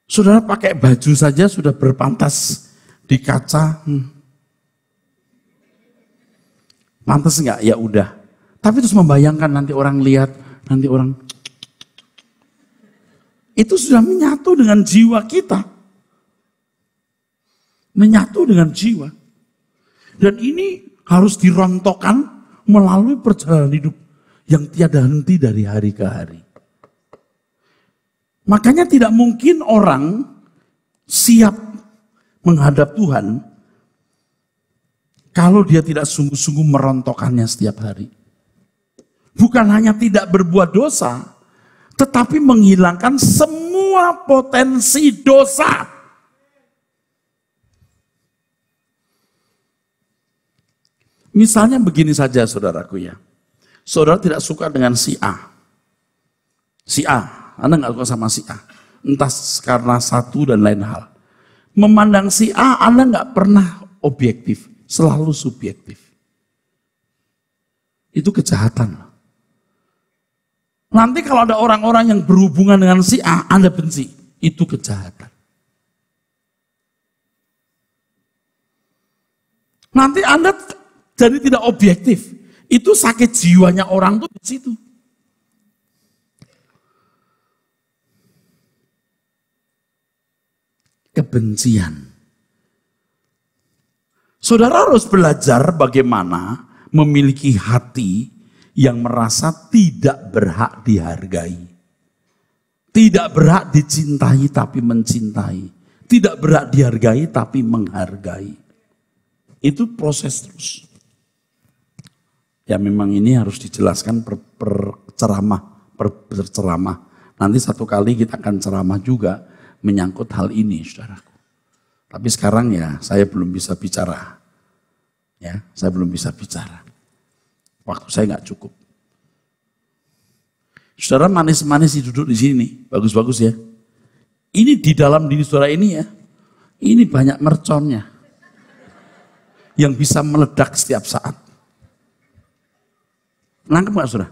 Saudara pakai baju saja sudah berpantas di kaca. Pantas enggak? Ya udah. Tapi terus membayangkan nanti orang lihat, nanti orang. Itu sudah menyatu dengan jiwa kita. Menyatu dengan jiwa. Dan ini harus dirontokkan melalui perjalanan hidup yang tiada henti dari hari ke hari. Makanya tidak mungkin orang siap menghadap Tuhan kalau dia tidak sungguh-sungguh merontokkannya setiap hari. Bukan hanya tidak berbuat dosa, tetapi menghilangkan semua potensi dosa. Misalnya begini saja saudaraku ya. Saudara tidak suka dengan si A. Si A, Anda nggak suka sama si A. Entah karena satu dan lain hal. Memandang si A, Anda nggak pernah objektif. Selalu subjektif. Itu kejahatan. Nanti kalau ada orang-orang yang berhubungan dengan si A, Anda benci. Itu kejahatan. Nanti Anda jadi tidak objektif. Itu sakit jiwanya orang tuh di situ. Kebencian. Saudara harus belajar bagaimana memiliki hati yang merasa tidak berhak dihargai. Tidak berhak dicintai tapi mencintai. Tidak berhak dihargai tapi menghargai. Itu proses terus. Ya memang ini harus dijelaskan per ceramah. Nanti satu kali kita akan ceramah juga menyangkut hal ini, saudaraku. Tapi sekarang ya saya belum bisa bicara. Ya, saya belum bisa bicara. Waktu saya nggak cukup. Saudara manis-manis duduk di sini, bagus-bagus ya. Ini di dalam diri saudara ini ya, ini banyak merconnya yang bisa meledak setiap saat. Nangkep nggak saudara?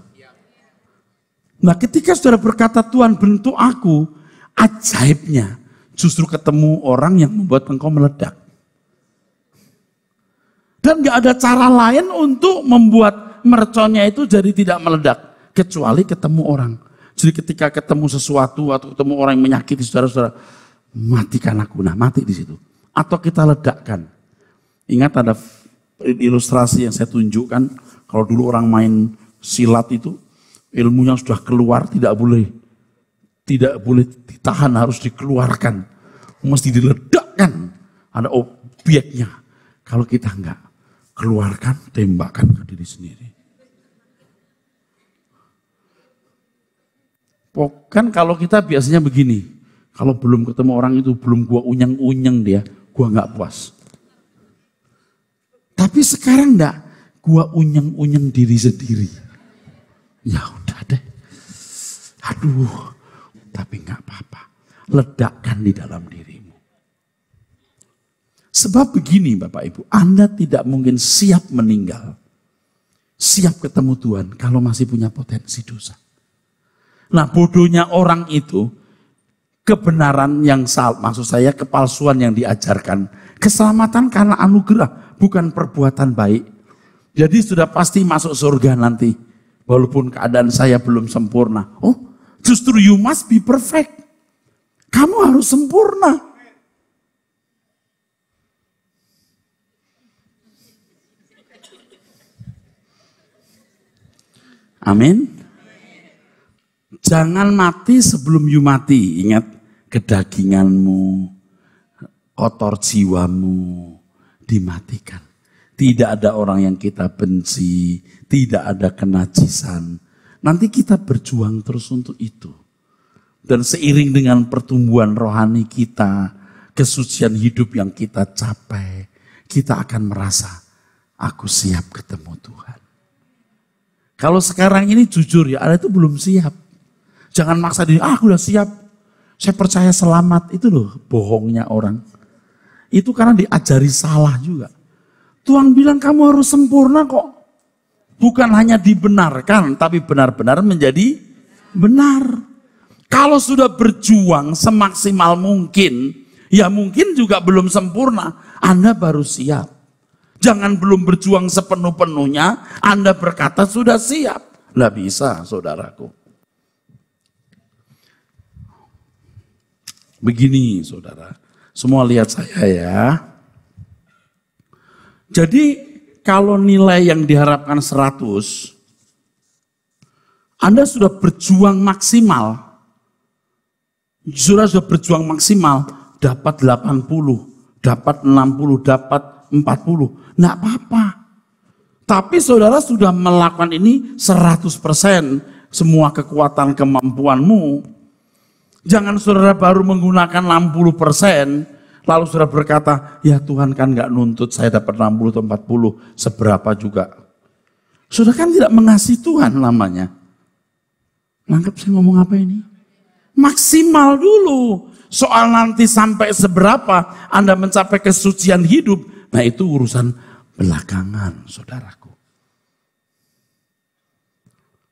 Nah ketika saudara berkata Tuhan bentuk aku, ajaibnya justru ketemu orang yang membuat engkau meledak. Dan nggak ada cara lain untuk membuat merconnya itu jadi tidak meledak. Kecuali ketemu orang. Jadi ketika ketemu sesuatu atau ketemu orang yang menyakiti saudara-saudara, matikan aku, nah mati di situ. Atau kita ledakkan. Ingat ada ilustrasi yang saya tunjukkan, kalau dulu orang main silat itu, ilmunya sudah keluar, tidak boleh ditahan, harus dikeluarkan. Mesti diledakkan, ada obyeknya. Kalau kita enggak, keluarkan, tembakkan ke diri sendiri. Kan kalau kita biasanya begini, kalau belum ketemu orang itu, belum gua unyeng-unyeng dia, gua enggak puas. Tapi sekarang enggak, gua unyeng-unyeng diri sendiri. Ya udah deh. Aduh, tapi enggak apa-apa. Ledakkan di dalam dirimu. Sebab begini Bapak Ibu, Anda tidak mungkin siap meninggal, siap ketemu Tuhan kalau masih punya potensi dosa. Nah bodohnya orang itu, kebenaran yang salah, maksud saya kepalsuan yang diajarkan, keselamatan karena anugerah, bukan perbuatan baik. Jadi sudah pasti masuk surga nanti, walaupun keadaan saya belum sempurna. Oh, justru you must be perfect. Kamu harus sempurna. Amin. Jangan mati sebelum you mati. Ingat, kedaginganmu, kotor jiwamu dimatikan. Tidak ada orang yang kita benci, tidak ada kenajisan. Nanti kita berjuang terus untuk itu. Dan seiring dengan pertumbuhan rohani kita, kesucian hidup yang kita capai, kita akan merasa, aku siap ketemu Tuhan. Kalau sekarang ini jujur ya, Anda itu belum siap. Jangan maksa diri, aku udah siap. Saya percaya selamat, itu loh bohongnya orang. Itu karena diajari salah juga. Tuhan bilang kamu harus sempurna kok. Bukan hanya dibenarkan, tapi benar-benar menjadi benar. Kalau sudah berjuang semaksimal mungkin, ya mungkin juga belum sempurna. Anda baru siap. Jangan belum berjuang sepenuh-penuhnya, Anda berkata sudah siap. Nggak bisa, saudaraku. Begini, saudara. Semua lihat saya ya. Jadi, kalau nilai yang diharapkan 100, Anda sudah berjuang maksimal. Sudah berjuang maksimal, dapat 80, dapat 60, dapat 40. Nggak apa-apa. Tapi saudara sudah melakukan ini 100%, semua kekuatan kemampuanmu. Jangan saudara baru menggunakan 60%, lalu saudara berkata, ya Tuhan kan nggak nuntut saya dapat 60 atau 40, seberapa juga. Saudara kan tidak mengasihi Tuhan namanya. Nangkep saya ngomong apa ini? Maksimal dulu. Soal nanti sampai seberapa Anda mencapai kesucian hidup, nah itu urusan belakangan, saudaraku.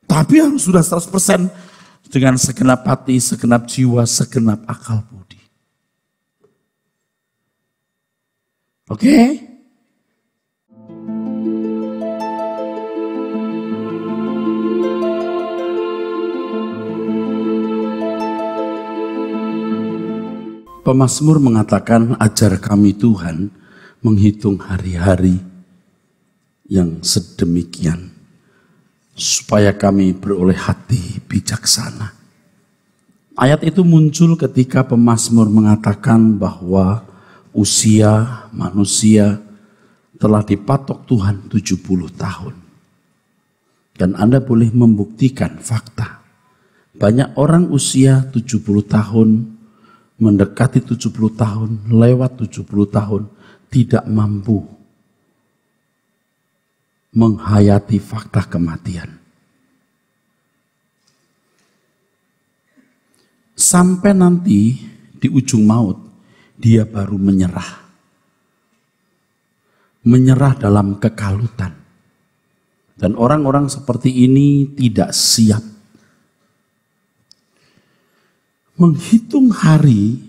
Tapi harus sudah 100% dengan segenap hati, segenap jiwa, segenap akal budi. Oke? Pemazmur mengatakan, ajar kami Tuhan menghitung hari-hari yang sedemikian, supaya kami beroleh hati bijaksana. Ayat itu muncul ketika pemazmur mengatakan bahwa usia manusia telah dipatok Tuhan 70 tahun. Dan Anda boleh membuktikan fakta. Banyak orang usia 70 tahun, mendekati 70 tahun, lewat 70 tahun, tidak mampu menghayati fakta kematian. Sampai nanti di ujung maut, dia baru menyerah. Menyerah dalam kekalutan. Dan orang-orang seperti ini tidak siap. Menghitung hari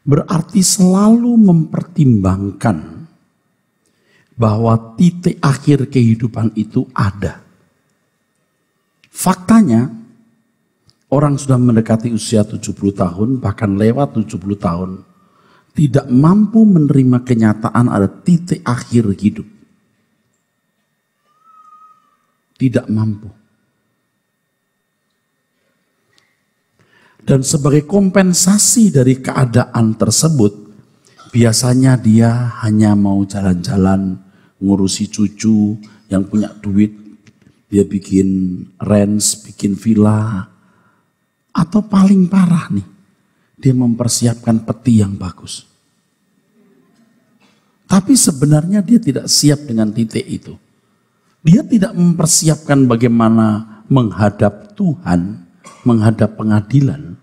berarti selalu mempertimbangkan bahwa titik akhir kehidupan itu ada. Faktanya, orang sudah mendekati usia 70 tahun, bahkan lewat 70 tahun, tidak mampu menerima kenyataan ada titik akhir hidup. Tidak mampu. Dan sebagai kompensasi dari keadaan tersebut, biasanya dia hanya mau jalan-jalan, ngurusi cucu yang punya duit, dia bikin ranch, bikin villa, atau paling parah nih, dia mempersiapkan peti yang bagus. Tapi sebenarnya dia tidak siap dengan titik itu. Dia tidak mempersiapkan bagaimana menghadap Tuhan, menghadap pengadilan,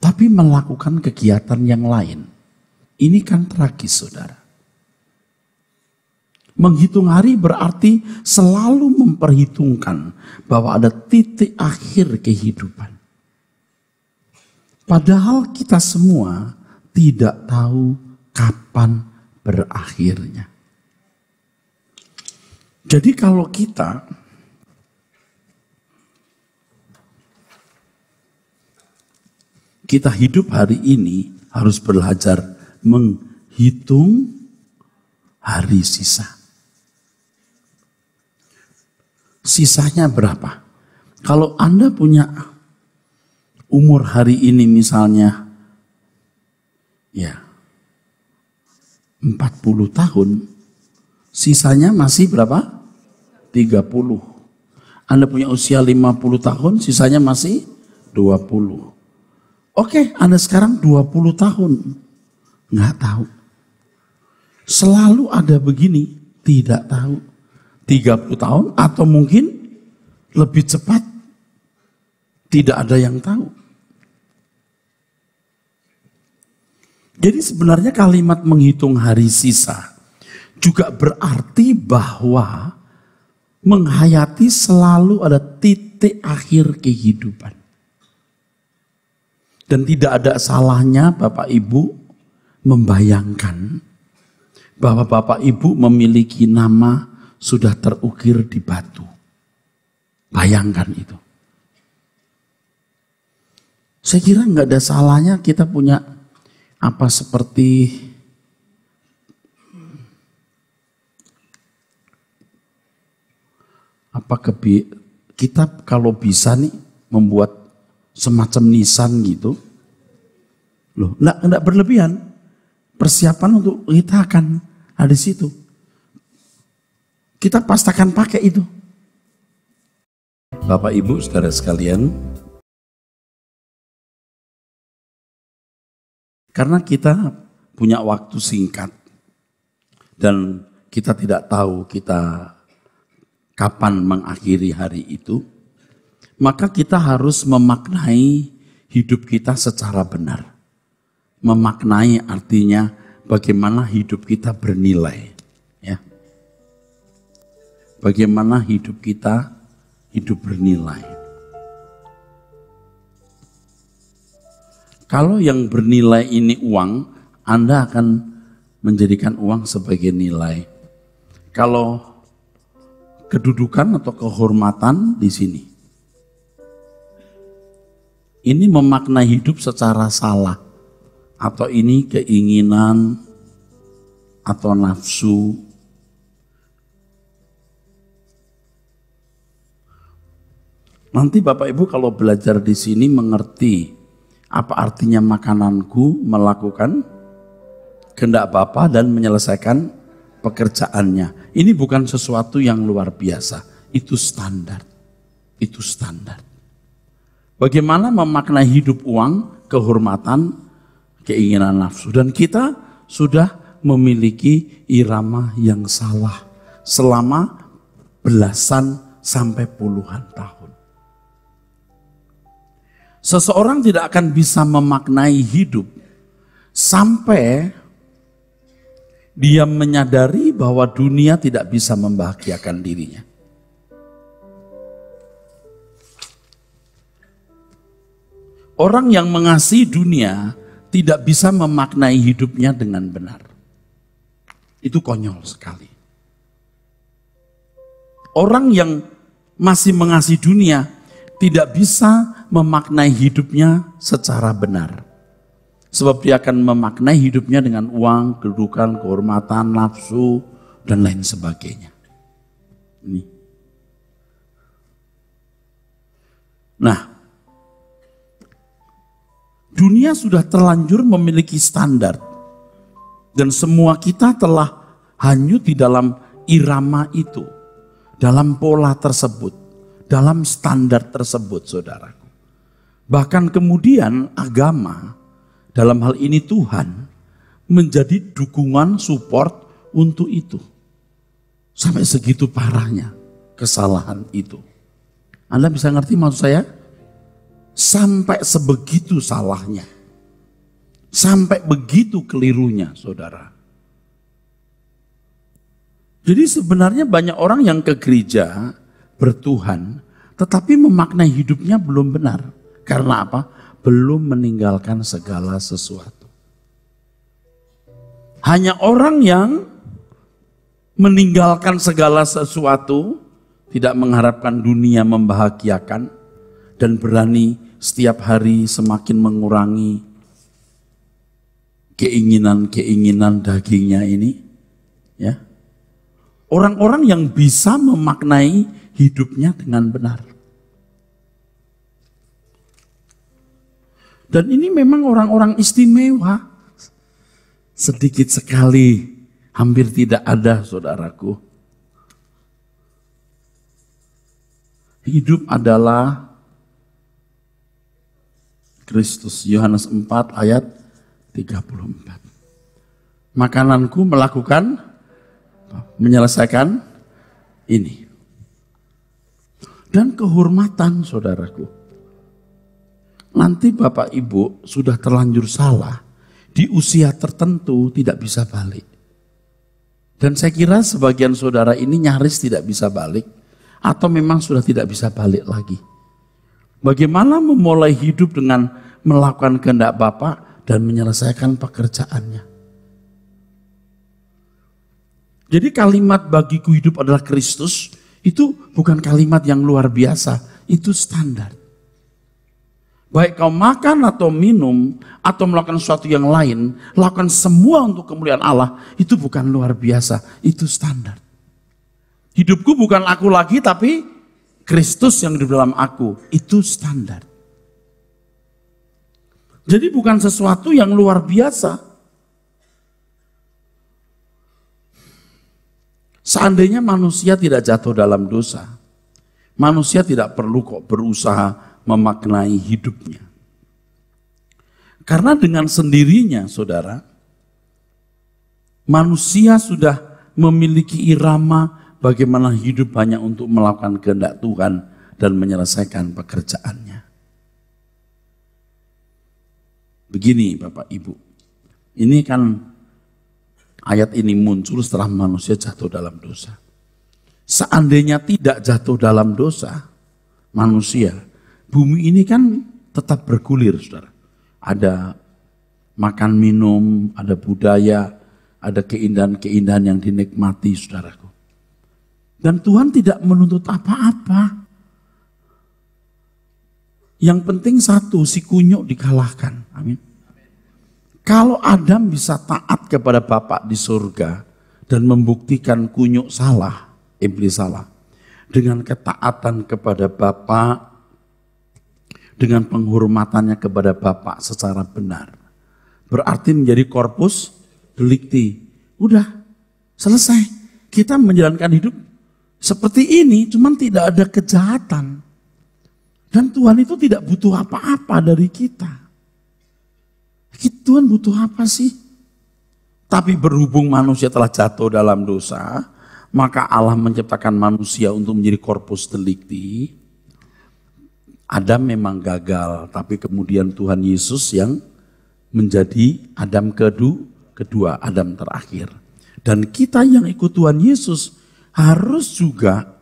tapi melakukan kegiatan yang lain. Ini kan tragis, saudara. Menghitung hari berarti selalu memperhitungkan bahwa ada titik akhir kehidupan. Padahal kita semua tidak tahu kapan berakhirnya. Jadi kalau kita hidup hari ini harus belajar menghitung hari sisa. Sisanya berapa? Kalau Anda punya umur hari ini misalnya ya 40 tahun, sisanya masih berapa? 30. Anda punya usia 50 tahun, sisanya masih 20. Oke, Anda sekarang 20 tahun. Nggak tahu. Selalu ada begini, tidak tahu. 30 tahun atau mungkin lebih cepat. Tidak ada yang tahu. Jadi sebenarnya kalimat menghitung hari sisa juga berarti bahwa menghayati selalu ada titik akhir kehidupan. Dan tidak ada salahnya Bapak Ibu membayangkan bahwa Bapak Ibu memiliki nama sudah terukir di batu. Bayangkan itu. Saya kira nggak ada salahnya kita punya apa seperti kita kalau bisa nih membuat semacam nisan gitu. Loh, enggak berlebihan. Persiapan untuk kita akan ada di situ. Kita pasti akan pakai itu. Bapak Ibu saudara sekalian, karena kita punya waktu singkat dan kita tidak tahu kita kapan mengakhiri hari itu, maka kita harus memaknai hidup kita secara benar. Memaknai artinya bagaimana hidup kita bernilai. Ya. Bagaimana hidup kita hidup bernilai. Kalau yang bernilai ini uang, Anda akan menjadikan uang sebagai nilai. Kalau kedudukan atau kehormatan di sini. Ini memaknai hidup secara salah. Atau ini keinginan atau nafsu. Nanti Bapak Ibu kalau belajar di sini mengerti apa artinya makananku melakukan kehendak Bapa dan menyelesaikan pekerjaannya. Ini bukan sesuatu yang luar biasa, itu standar. Itu standar. Bagaimana memaknai hidup uang, kehormatan, keinginan nafsu. Dan kita sudah memiliki irama yang salah selama belasan sampai puluhan tahun. Seseorang tidak akan bisa memaknai hidup sampai dia menyadari bahwa dunia tidak bisa membahagiakan dirinya. Orang yang mengasihi dunia tidak bisa memaknai hidupnya dengan benar. Itu konyol sekali. Orang yang masih mengasihi dunia tidak bisa memaknai hidupnya secara benar. Sebab dia akan memaknai hidupnya dengan uang, kedudukan, kehormatan, nafsu, dan lain sebagainya. Ini. Nah, dunia sudah terlanjur memiliki standar. Dan semua kita telah hanyut di dalam irama itu. Dalam pola tersebut. Dalam standar tersebut, saudaraku. Bahkan kemudian agama, dalam hal ini Tuhan, menjadi dukungan support untuk itu. Sampai segitu parahnya kesalahan itu. Anda bisa ngerti maksud saya? Sampai sebegitu salahnya. Sampai begitu kelirunya, saudara. Jadi sebenarnya banyak orang yang ke gereja bertuhan, tetapi memaknai hidupnya belum benar. Karena apa? Belum meninggalkan segala sesuatu. Hanya orang yang meninggalkan segala sesuatu, tidak mengharapkan dunia membahagiakan, dan berani setiap hari semakin mengurangi keinginan-keinginan dagingnya ini. Ya. Orang-orang yang bisa memaknai hidupnya dengan benar. Dan ini memang orang-orang istimewa. Sedikit sekali, hampir tidak ada, saudaraku. Hidup adalah Kristus. Yohanes 4 ayat 34. Makananku melakukan, menyelesaikan ini. Dan kehormatan, saudaraku. Nanti Bapak Ibu sudah terlanjur salah, di usia tertentu tidak bisa balik. Dan saya kira sebagian saudara ini nyaris tidak bisa balik, atau memang sudah tidak bisa balik lagi. Bagaimana memulai hidup dengan melakukan kehendak Bapa dan menyelesaikan pekerjaannya. Jadi kalimat bagiku hidup adalah Kristus, itu bukan kalimat yang luar biasa, itu standar. Baik kau makan atau minum atau melakukan sesuatu yang lain, lakukan semua untuk kemuliaan Allah, itu bukan luar biasa, itu standar. Hidupku bukan aku lagi tapi Kristus yang di dalam aku, itu standar. Jadi bukan sesuatu yang luar biasa. Seandainya manusia tidak jatuh dalam dosa, manusia tidak perlu kok berusaha memaknai hidupnya. Karena dengan sendirinya, saudara, manusia sudah memiliki irama bagaimana hidup hanya untuk melakukan kehendak Tuhan dan menyelesaikan pekerjaannya. Begini Bapak Ibu, ini kan ayat ini muncul setelah manusia jatuh dalam dosa. Seandainya tidak jatuh dalam dosa, manusia, bumi ini kan tetap bergulir, saudara. Ada makan minum, ada budaya, ada keindahan-keindahan yang dinikmati, saudaraku. Dan Tuhan tidak menuntut apa-apa. Yang penting satu, si kunyuk dikalahkan. Amin. Kalau Adam bisa taat kepada Bapa di surga dan membuktikan kunyuk salah, iblis salah, dengan ketaatan kepada Bapa, dengan penghormatannya kepada Bapa secara benar, berarti menjadi corpus delicti. Udah, selesai. Kita menjalankan hidup seperti ini, cuman tidak ada kejahatan. Dan Tuhan itu tidak butuh apa-apa dari kita. Tuhan butuh apa sih? Tapi berhubung manusia telah jatuh dalam dosa, maka Allah menciptakan manusia untuk menjadi corpus delicti. Adam memang gagal, tapi kemudian Tuhan Yesus yang menjadi Adam kedua, Adam terakhir. Dan kita yang ikut Tuhan Yesus harus juga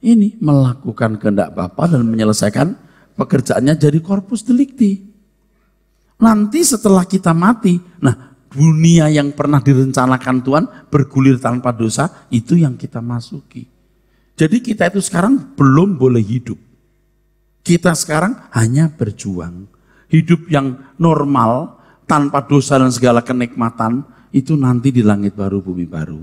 ini melakukan kehendak Bapa dan menyelesaikan pekerjaannya jadi corpus delicti. Nanti setelah kita mati, nah dunia yang pernah direncanakan Tuhan bergulir tanpa dosa, itu yang kita masuki. Jadi kita itu sekarang belum boleh hidup. Kita sekarang hanya berjuang. Hidup yang normal, tanpa dosa dan segala kenikmatan, itu nanti di langit baru, bumi baru.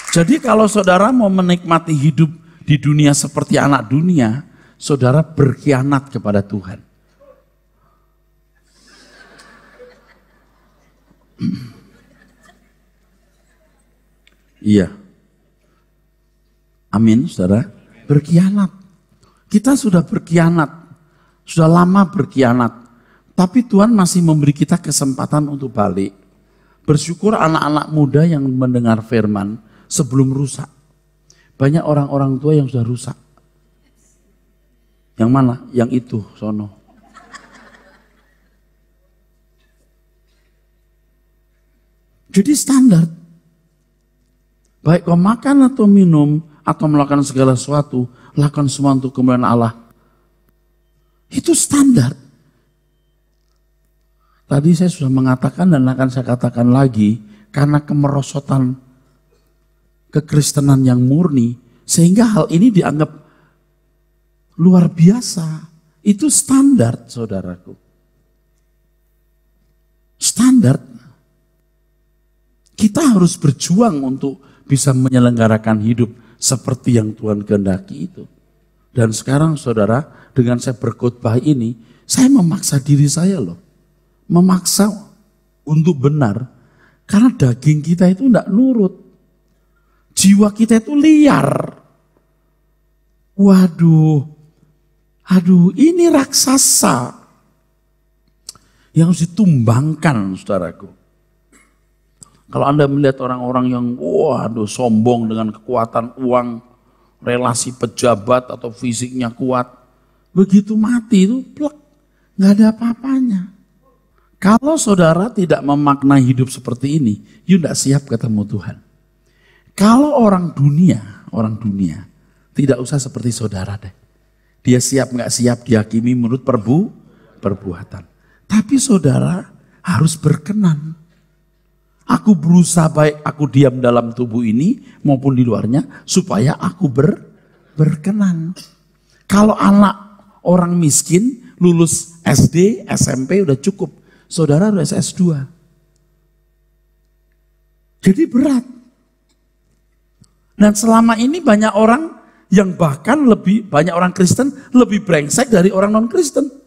Jadi kalau saudara mau menikmati hidup di dunia seperti anak dunia, saudara berkhianat kepada Tuhan. Iya. Amin, saudara. Berkhianat. Kita sudah berkhianat. Sudah lama berkhianat. Tapi Tuhan masih memberi kita kesempatan untuk balik. Bersyukur anak-anak muda yang mendengar firman sebelum rusak. Banyak orang-orang tua yang sudah rusak. Yang mana? Yang itu, sono. Jadi standar. Baik kau makan atau minum, atau melakukan segala sesuatu, lakukan semua untuk kemuliaan Allah. Itu standar. Tadi saya sudah mengatakan dan akan saya katakan lagi, karena kemerosotan kekristenan yang murni, sehingga hal ini dianggap luar biasa. Itu standar, saudaraku. Standar. Kita harus berjuang untuk bisa menyelenggarakan hidup seperti yang Tuhan kehendaki itu. Dan sekarang saudara, dengan saya berkhotbah ini, saya memaksa diri saya loh. Memaksa untuk benar. Karena daging kita itu tidak nurut. Jiwa kita itu liar. Waduh, ini raksasa yang harus ditumbangkan, saudaraku. Kalau Anda melihat orang-orang yang sombong dengan kekuatan uang, relasi pejabat atau fisiknya kuat, begitu mati itu plek, Nggak ada apa-apanya. Kalau saudara tidak memaknai hidup seperti ini, you tidak siap ketemu Tuhan. Kalau orang dunia tidak usah seperti saudara deh. Dia siap nggak siap dihakimi menurut perbuatan. Tapi saudara harus berkenan. Aku berusaha baik aku diam dalam tubuh ini maupun di luarnya supaya aku berkenan. Kalau anak orang miskin lulus SD, SMP udah cukup. Saudara harus S2. Jadi berat. Dan selama ini banyak orang yang bahkan banyak orang Kristen lebih brengsek dari orang non-Kristen.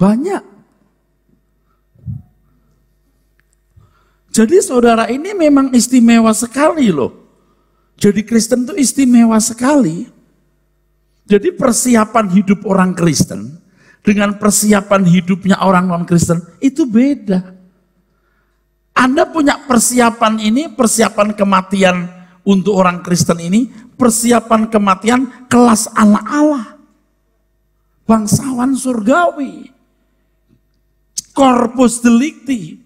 Banyak. Jadi saudara ini memang istimewa sekali loh. Jadi Kristen itu istimewa sekali. Jadi persiapan hidup orang Kristen dengan persiapan hidupnya orang non-Kristen itu beda. Anda punya persiapan ini, persiapan kematian untuk orang Kristen ini, persiapan kematian kelas anak Allah. Bangsawan surgawi. Corpus delicti.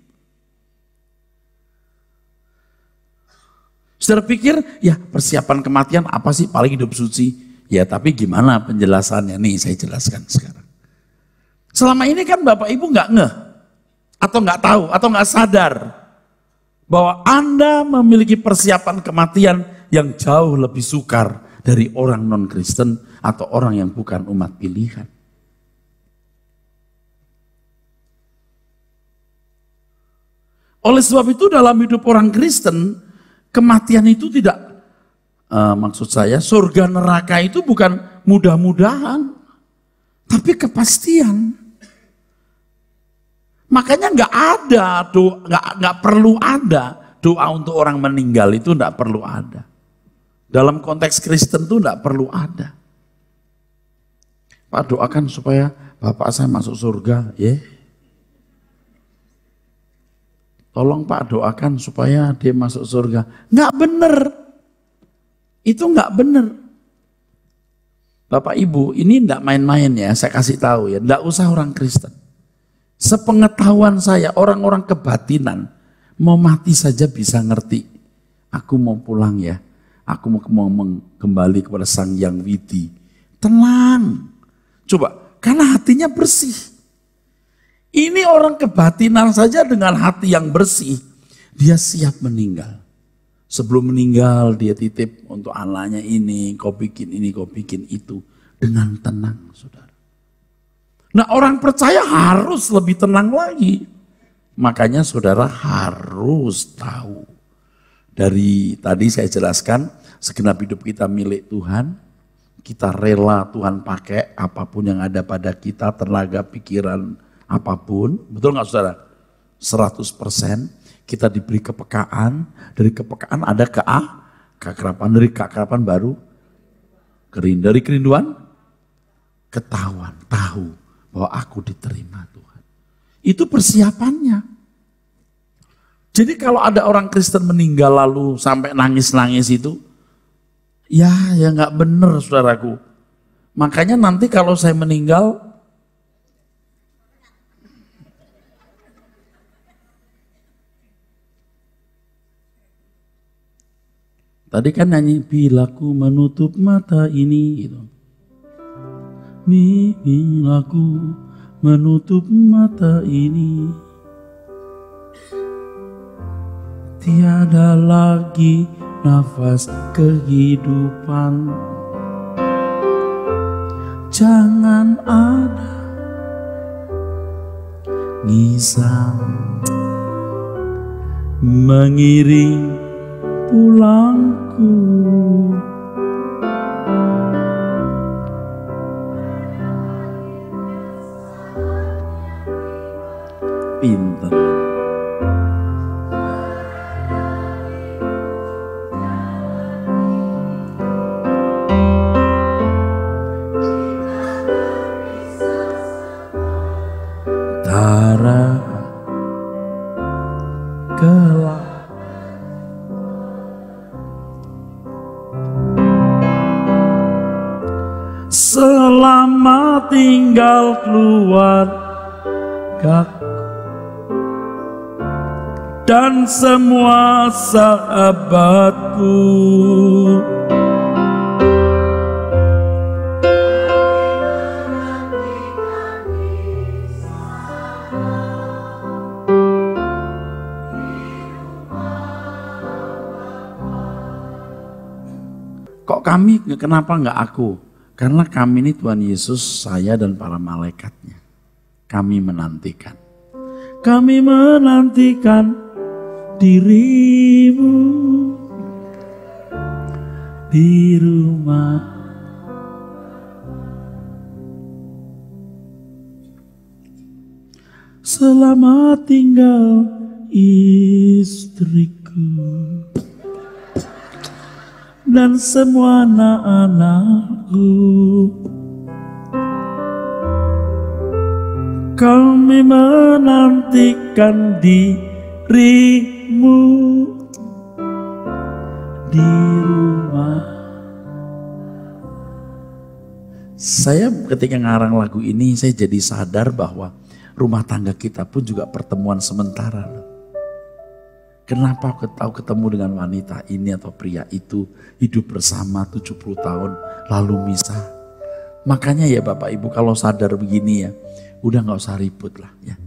Saudara pikir, ya persiapan kematian apa sih paling hidup suci? Ya tapi gimana penjelasannya? Nih saya jelaskan sekarang. Selama ini kan Bapak Ibu nggak ngeh, atau nggak tahu, atau nggak sadar bahwa Anda memiliki persiapan kematian yang jauh lebih sukar dari orang non-Kristen atau orang yang bukan umat pilihan. Oleh sebab itu dalam hidup orang Kristen, kematian itu tidak, maksud saya surga neraka itu bukan mudah-mudahan, tapi kepastian. Makanya nggak perlu ada doa untuk orang meninggal, itu nggak perlu ada. Dalam konteks Kristen itu nggak perlu ada. Pak doakan supaya bapak saya masuk surga, ya. Tolong Pak doakan supaya dia masuk surga. Nggak bener. Itu nggak bener. Bapak Ibu, ini nggak main-main ya, saya kasih tahu ya. Nggak usah orang Kristen. Sepengetahuan saya, orang-orang kebatinan mau mati saja bisa ngerti. Aku mau pulang ya. Aku mau kembali kepada Sang Yang Widi. Tenang. Coba, karena hatinya bersih. Ini orang kebatinan saja dengan hati yang bersih, dia siap meninggal. Sebelum meninggal dia titip untuk anaknya ini, kau bikin ini, kau bikin itu. Dengan tenang, saudara. Nah orang percaya harus lebih tenang lagi. Makanya saudara harus tahu. Dari tadi saya jelaskan, segenap hidup kita milik Tuhan. Kita rela Tuhan pakai apapun yang ada pada kita, tenaga, pikiran, apapun, betul nggak saudara? 100% kita diberi kepekaan, dari kepekaan ada keakraban, dari keakraban baru dari kerinduan ketahuan, tahu bahwa aku diterima Tuhan. Itu persiapannya. Jadi kalau ada orang Kristen meninggal lalu sampai nangis-nangis itu, ya nggak benar saudaraku. Makanya nanti kalau saya meninggal, tadi kan nyanyi, bila ku menutup mata ini, gitu. Bila ku menutup mata ini, tiada lagi nafas kehidupan. Jangan ada ngisam mengiring pulangku. Pinter. Tara gelap. tinggal keluargaku dan semua sahabatku. Kok kami, kenapa enggak aku? Karena kami ini Tuhan Yesus, saya dan para malaikatnya. Kami menantikan. Kami menantikan dirimu di rumah. Selamat tinggal istriku dan semua anak-anakku. Kami menantikan dirimu di rumah. Saya ketika ngarang lagu ini, saya jadi sadar bahwa rumah tangga kita pun juga pertemuan sementara. Kenapa tahu ketemu dengan wanita ini atau pria itu, hidup bersama 70 tahun, lalu misah. Makanya ya Bapak Ibu kalau sadar begini ya, udah gak usah ribut lah ya.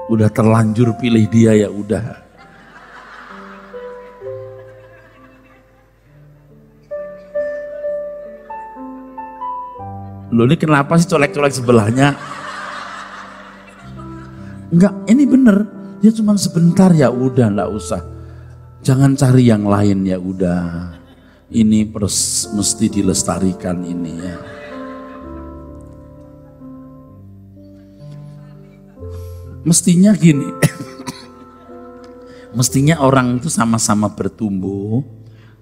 Udah terlanjur pilih dia ya udah. Loh ini kenapa sih colek-colek sebelahnya? Enggak, ini bener. Ya cuma sebentar ya udah, nggak usah. Jangan cari yang lain ya udah. Ini mesti dilestarikan ini ya. Mestinya gini. Mestinya orang itu sama-sama bertumbuh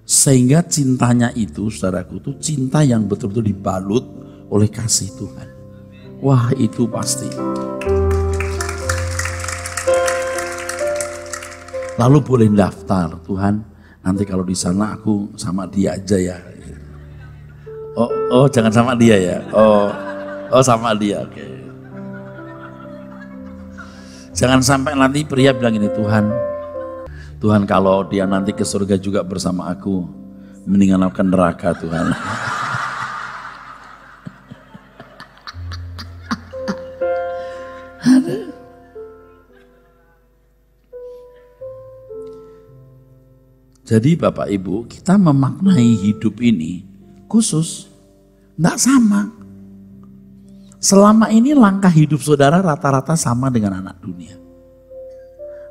sehingga cintanya itu, saudaraku, itu cinta yang betul-betul dibalut oleh kasih Tuhan. Wah, itu pasti. Lalu boleh daftar, Tuhan, nanti kalau di sana aku sama dia aja ya. Oh jangan sama dia ya. Oh sama dia, oke. Jangan sampai nanti pria bilang ini, Tuhan kalau dia nanti ke surga juga bersama aku, mendingan aku ke neraka Tuhan. Jadi Bapak Ibu, kita memaknai hidup ini khusus, enggak sama. Selama ini langkah hidup saudara rata-rata sama dengan anak dunia.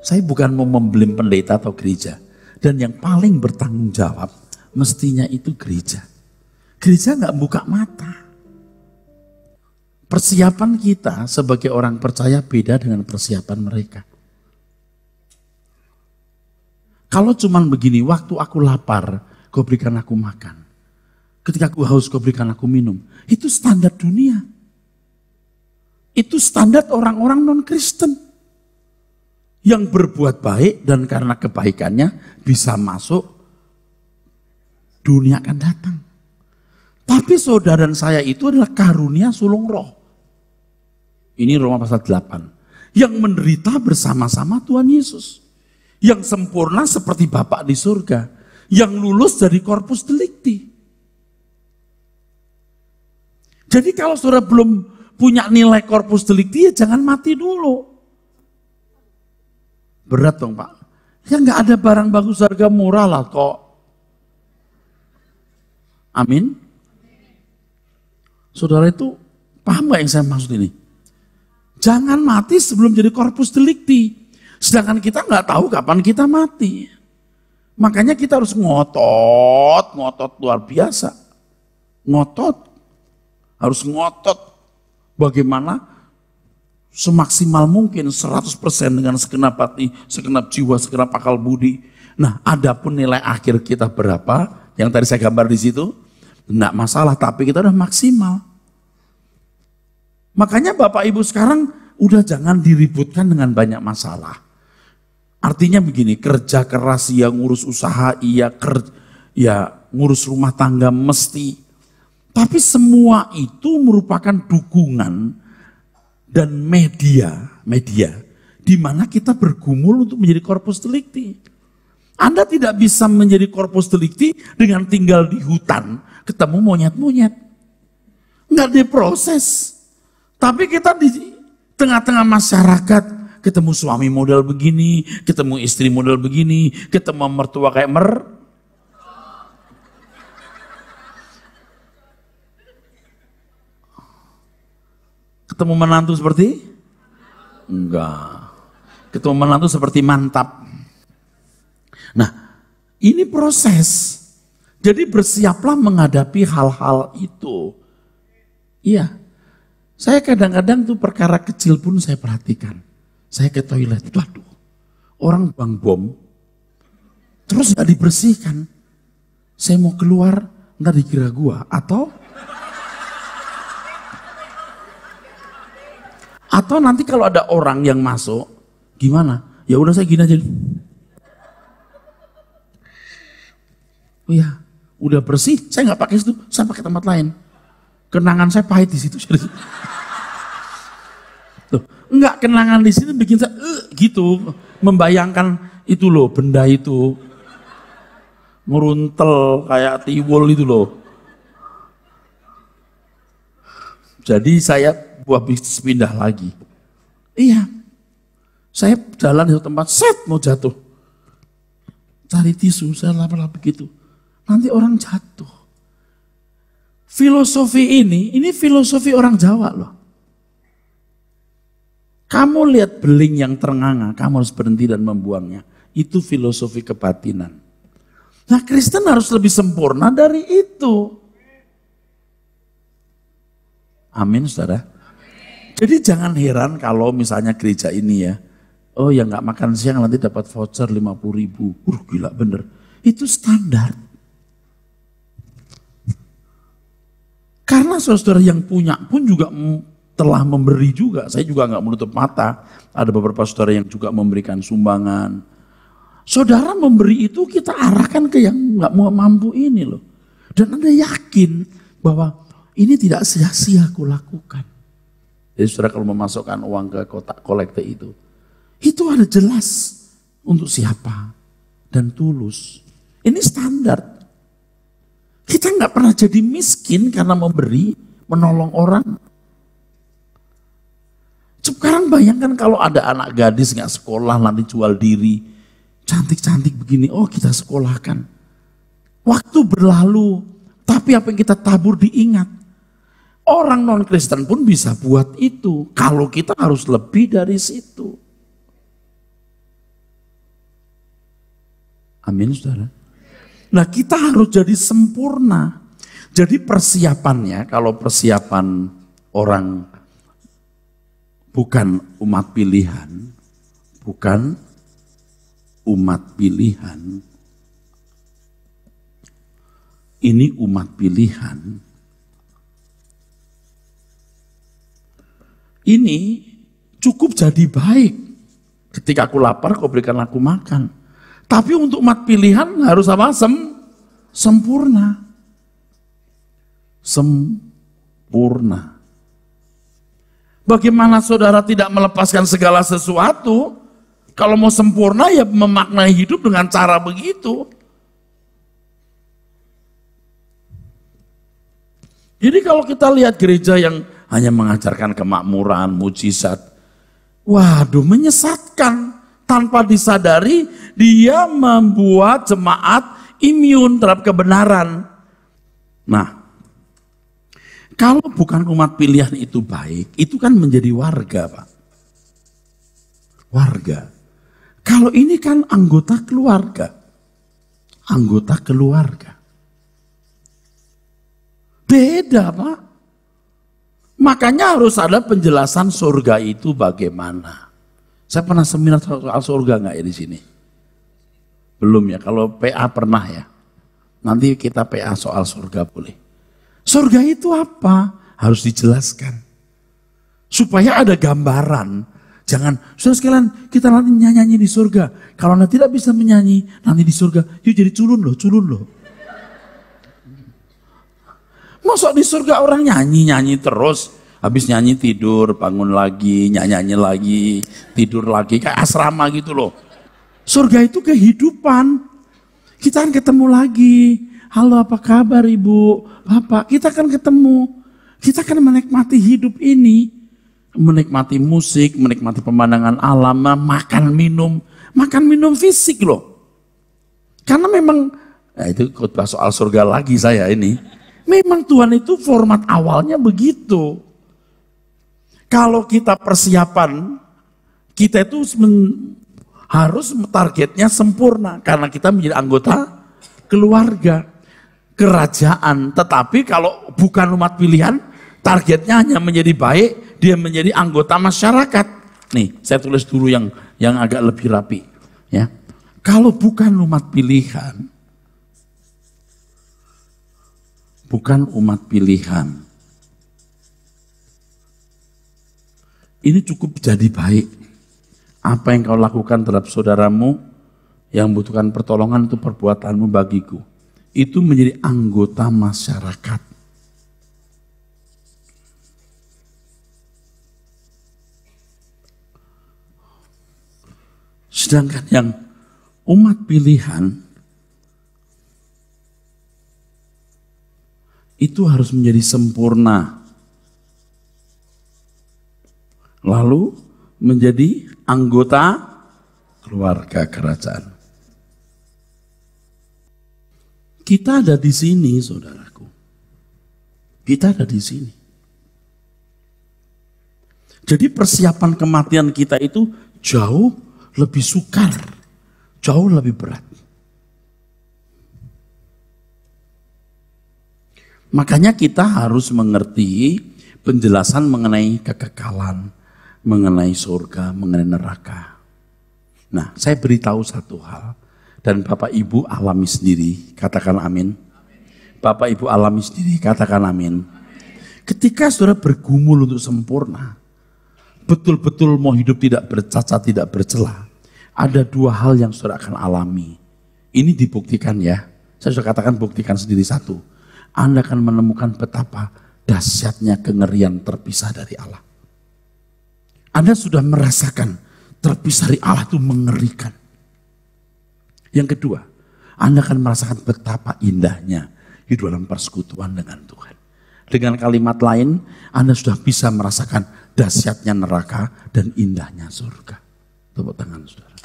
Saya bukan mau membelin pendeta atau gereja. Dan yang paling bertanggung jawab mestinya itu gereja. Gereja enggak buka mata. Persiapan kita sebagai orang percaya beda dengan persiapan mereka. Kalau cuman begini, waktu aku lapar, kau berikan aku makan. Ketika aku haus, kau berikan aku minum. Itu standar dunia. Itu standar orang-orang non-Kristen. Yang berbuat baik dan karena kebaikannya bisa masuk, dunia akan datang. Tapi saudara dan saya itu adalah karunia sulung roh. Ini Roma pasal 8. Yang menderita bersama-sama Tuhan Yesus. Yang sempurna seperti Bapa di surga, yang lulus dari corpus delicti. Jadi kalau saudara belum punya nilai corpus delicti, ya jangan mati dulu. Berat dong Pak. Ya nggak ada barang bagus harga murah lah kok. Amin. Saudara itu paham nggak yang saya maksud ini? Jangan mati sebelum jadi corpus delicti. Sedangkan kita nggak tahu kapan kita mati. Makanya kita harus ngotot luar biasa. Harus ngotot. Bagaimana semaksimal mungkin 100% dengan segenap hati, segenap jiwa, segenap akal budi. Nah, adapun nilai akhir kita berapa, yang tadi saya gambar di situ, enggak masalah, tapi kita udah maksimal. Makanya Bapak Ibu sekarang udah jangan diributkan dengan banyak masalah. Artinya begini, kerja keras, ya ngurus usaha, ya ngurus rumah tangga mesti. Tapi semua itu merupakan dukungan dan media di mana kita bergumul untuk menjadi corpus delicti. Anda tidak bisa menjadi corpus delicti dengan tinggal di hutan, ketemu monyet-monyet. Enggak diproses. Tapi kita di tengah-tengah masyarakat, ketemu suami model begini, ketemu istri model begini, ketemu mertua kayak ketemu menantu seperti? Enggak. Ketemu menantu seperti mantap. Nah, ini proses. Jadi bersiaplah menghadapi hal-hal itu. Iya. Saya kadang-kadang tuh perkara kecil pun saya perhatikan. Saya ke toilet, waduh. Orang buang bom. Terus gak dibersihkan. Saya mau keluar, ntar dikira gua. Atau nanti kalau ada orang yang masuk, gimana? Ya udah saya gini aja. Oh ya, udah bersih, saya nggak pakai situ, saya pakai tempat lain. Kenangan saya pahit di situ. Tuh, enggak, kenangan di sini bikin saya gitu, membayangkan itu loh, benda itu meruntel kayak tiwul itu loh. Jadi saya buat bisnis pindah lagi. Iya, saya jalan di satu tempat, set mau jatuh, cari tisu, saya lap-lap begitu. Nanti orang jatuh. Filosofi ini filosofi orang Jawa loh. Kamu lihat beling yang ternganga, kamu harus berhenti dan membuangnya. Itu filosofi kebatinan. Nah, Kristen harus lebih sempurna dari itu. Amin, saudara. Jadi jangan heran kalau misalnya gereja ini ya, oh yang nggak makan siang nanti dapat voucher 50.000. Gila bener. Itu standar. Karena saudara yang punya pun juga telah memberi juga. Saya juga nggak menutup mata. Ada beberapa saudara yang juga memberikan sumbangan. Saudara memberi itu kita arahkan ke yang nggak mau mampu ini loh. Dan Anda yakin bahwa ini tidak sia-sia aku lakukan. Jadi saudara kalau memasukkan uang ke kotak kolekte itu ada jelas untuk siapa dan tulus. Ini standar. Kita nggak pernah jadi miskin karena memberi, menolong orang. Sekarang bayangkan kalau ada anak gadis nggak sekolah nanti jual diri, cantik-cantik begini, oh kita sekolahkan. Waktu berlalu, tapi apa yang kita tabur diingat. Orang non-Kristen pun bisa buat itu, kalau kita harus lebih dari situ. Amin, saudara. Nah, kita harus jadi sempurna. Jadi persiapannya, kalau persiapan orang bukan umat pilihan, ini umat pilihan. Ini cukup jadi baik. Ketika aku lapar, kau berikan aku makan. Tapi untuk umat pilihan harus apa? Sempurna. Sempurna. Bagaimana saudara tidak melepaskan segala sesuatu? Kalau mau sempurna ya memaknai hidup dengan cara begitu. Jadi kalau kita lihat gereja yang hanya mengajarkan kemakmuran, mujizat, waduh menyesatkan. Tanpa disadari, dia membuat jemaat imun terhadap kebenaran. Nah, kalau bukan umat pilihan itu baik, itu kan menjadi warga, Pak. Warga. Kalau ini kan anggota keluarga. Anggota keluarga. Beda, Pak. Makanya harus ada penjelasan surga itu bagaimana. Saya pernah seminar soal surga nggak ya di sini? Belum ya, kalau PA pernah ya. Nanti kita PA soal surga boleh. Surga itu apa? Harus dijelaskan. Supaya ada gambaran. Jangan, saudara sekalian kita nanti nyanyi di surga. Kalau Anda tidak bisa menyanyi, nanti di surga, yuk jadi culun loh. Masuk di surga orang nyanyi-nyanyi terus. Habis nyanyi tidur, bangun lagi, nyanyi-nyanyi lagi, tidur lagi. Kayak asrama gitu loh. Surga itu kehidupan. Kita kan ketemu lagi. Halo, apa kabar Ibu, Bapak? Kita kan ketemu. Kita kan menikmati hidup ini. Menikmati musik, menikmati pemandangan alam, makan minum fisik loh. Karena memang, itu khotbah soal surga lagi saya ini. Memang Tuhan itu format awalnya begitu. Kalau kita persiapan, kita itu harus targetnya sempurna. Karena kita menjadi anggota keluarga, kerajaan. Tetapi kalau bukan umat pilihan, targetnya hanya menjadi baik, dia menjadi anggota masyarakat. Nih, saya tulis dulu yang agak lebih rapi. Ya, kalau bukan umat pilihan, ini cukup jadi baik. Apa yang kau lakukan terhadap saudaramu yang membutuhkan pertolongan itu perbuatanmu bagiku. Itu menjadi anggota masyarakat. Sedangkan yang umat pilihan itu harus menjadi sempurna. Lalu menjadi anggota keluarga kerajaan. Kita ada di sini, saudaraku. Kita ada di sini. Jadi persiapan kematian kita itu jauh lebih sukar, jauh lebih berat. Makanya kita harus mengerti penjelasan mengenai kekekalan, mengenai surga, mengenai neraka. Nah, saya beritahu satu hal, dan Bapak Ibu alami sendiri, katakan amin. Bapak Ibu alami sendiri, katakan amin. Ketika saudara bergumul untuk sempurna, betul-betul mau hidup tidak bercacat, tidak bercela, ada dua hal yang saudara akan alami. Ini dibuktikan ya, saya sudah katakan buktikan sendiri satu. Anda akan menemukan betapa dahsyatnya kengerian terpisah dari Allah. Anda sudah merasakan terpisah dari Allah itu mengerikan. Yang kedua, Anda akan merasakan betapa indahnya hidup dalam persekutuan dengan Tuhan. Dengan kalimat lain, Anda sudah bisa merasakan dahsyatnya neraka dan indahnya surga. Tepuk tangan saudara.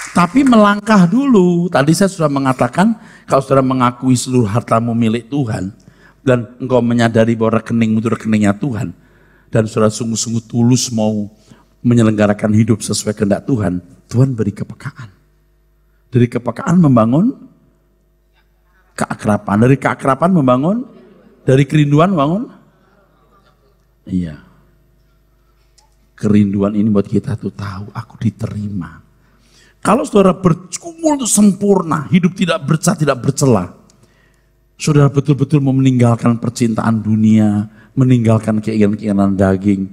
Tapi melangkah dulu, tadi saya sudah mengatakan, kalau saudara mengakui seluruh hartamu milik Tuhan, dan engkau menyadari bahwa rekeningmu itu rekeningnya Tuhan, dan saudara sungguh-sungguh tulus mau menyelenggarakan hidup sesuai kehendak Tuhan, Tuhan beri kepekaan. Dari kepekaan membangun keakraban, dari keakraban membangun, dari kerinduan membangun. Iya. Kerinduan ini buat kita tuh tahu, aku diterima. Kalau saudara bergumul itu sempurna, hidup tidak bercacat, tidak bercela, saudara betul-betul mau meninggalkan percintaan dunia, meninggalkan keinginan-keinginan daging,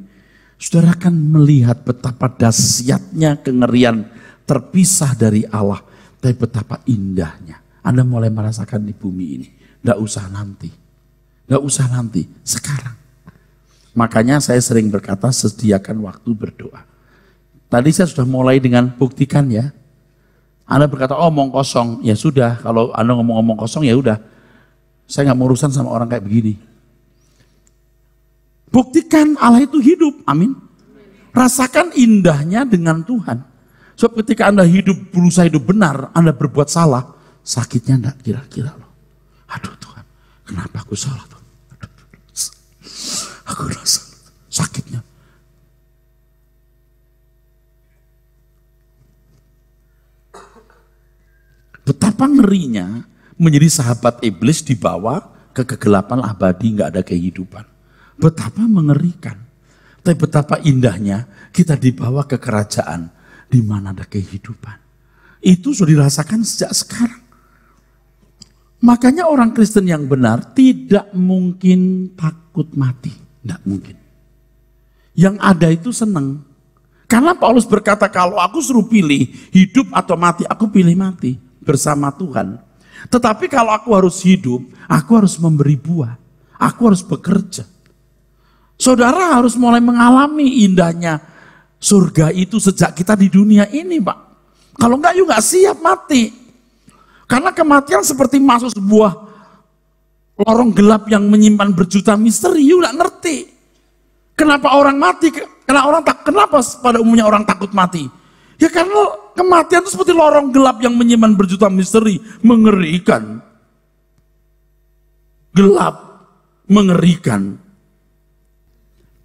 saudara akan melihat betapa dahsyatnya kengerian terpisah dari Allah, tapi betapa indahnya. Anda mulai merasakan di bumi ini. Nggak usah nanti. Nggak usah nanti, sekarang. Makanya saya sering berkata, sediakan waktu berdoa. Tadi saya sudah mulai dengan buktikan ya. Anda berkata, omong kosong. Ya sudah, kalau Anda ngomong-ngomong kosong ya udah. Saya nggak mau urusan sama orang kayak begini. Buktikan Allah itu hidup, amin. Rasakan indahnya dengan Tuhan. Sebab ketika Anda hidup, berusaha hidup benar, Anda berbuat salah, sakitnya enggak kira-kira loh. Aduh Tuhan, kenapa aku salah Tuhan? Aduh, aku rasa sakitnya. Betapa ngerinya menjadi sahabat iblis dibawa ke kegelapan abadi, nggak ada kehidupan. Betapa mengerikan. Tapi betapa indahnya kita dibawa ke kerajaan di mana ada kehidupan. Itu sudah dirasakan sejak sekarang. Makanya orang Kristen yang benar tidak mungkin takut mati. Tidak mungkin. Yang ada itu senang. Karena Paulus berkata, kalau aku suruh pilih hidup atau mati, aku pilih mati bersama Tuhan. Tetapi kalau aku harus hidup, aku harus memberi buah. Aku harus bekerja. Saudara harus mulai mengalami indahnya surga itu sejak kita di dunia ini, Pak. Kalau enggak, yuk enggak siap mati. Karena kematian seperti masuk sebuah lorong gelap yang menyimpan berjuta misteri, yuk enggak ngerti. Kenapa orang mati? Kenapa pada umumnya orang takut mati? Ya karena kematian itu seperti lorong gelap yang menyimpan berjuta misteri, mengerikan. Gelap, mengerikan.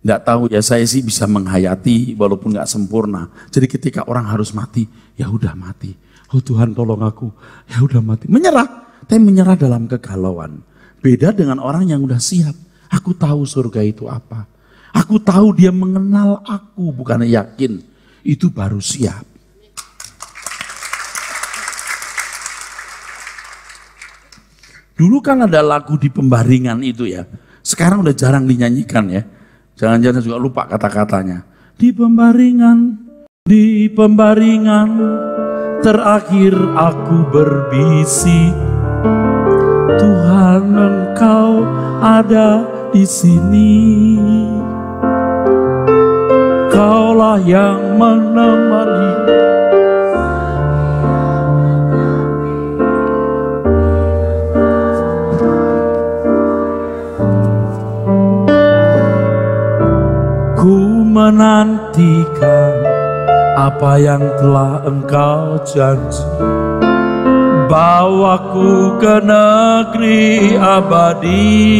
Nggak tahu ya, saya sih bisa menghayati walaupun nggak sempurna. Jadi ketika orang harus mati, ya udah mati. Oh Tuhan tolong aku, ya udah mati. Menyerah, tapi menyerah dalam kegalauan. Beda dengan orang yang udah siap. Aku tahu surga itu apa. Aku tahu dia mengenal aku, bukan yakin. Itu baru siap. Dulu kan ada lagu di Pembaringan itu ya. Sekarang udah jarang dinyanyikan ya. Jangan-jangan juga lupa kata-katanya. Di Pembaringan, terakhir aku berbisik. Tuhan Engkau ada di sini. Kaulah yang menemani. Ku menantikan apa yang telah Engkau janji. Bawaku ke negeri abadi,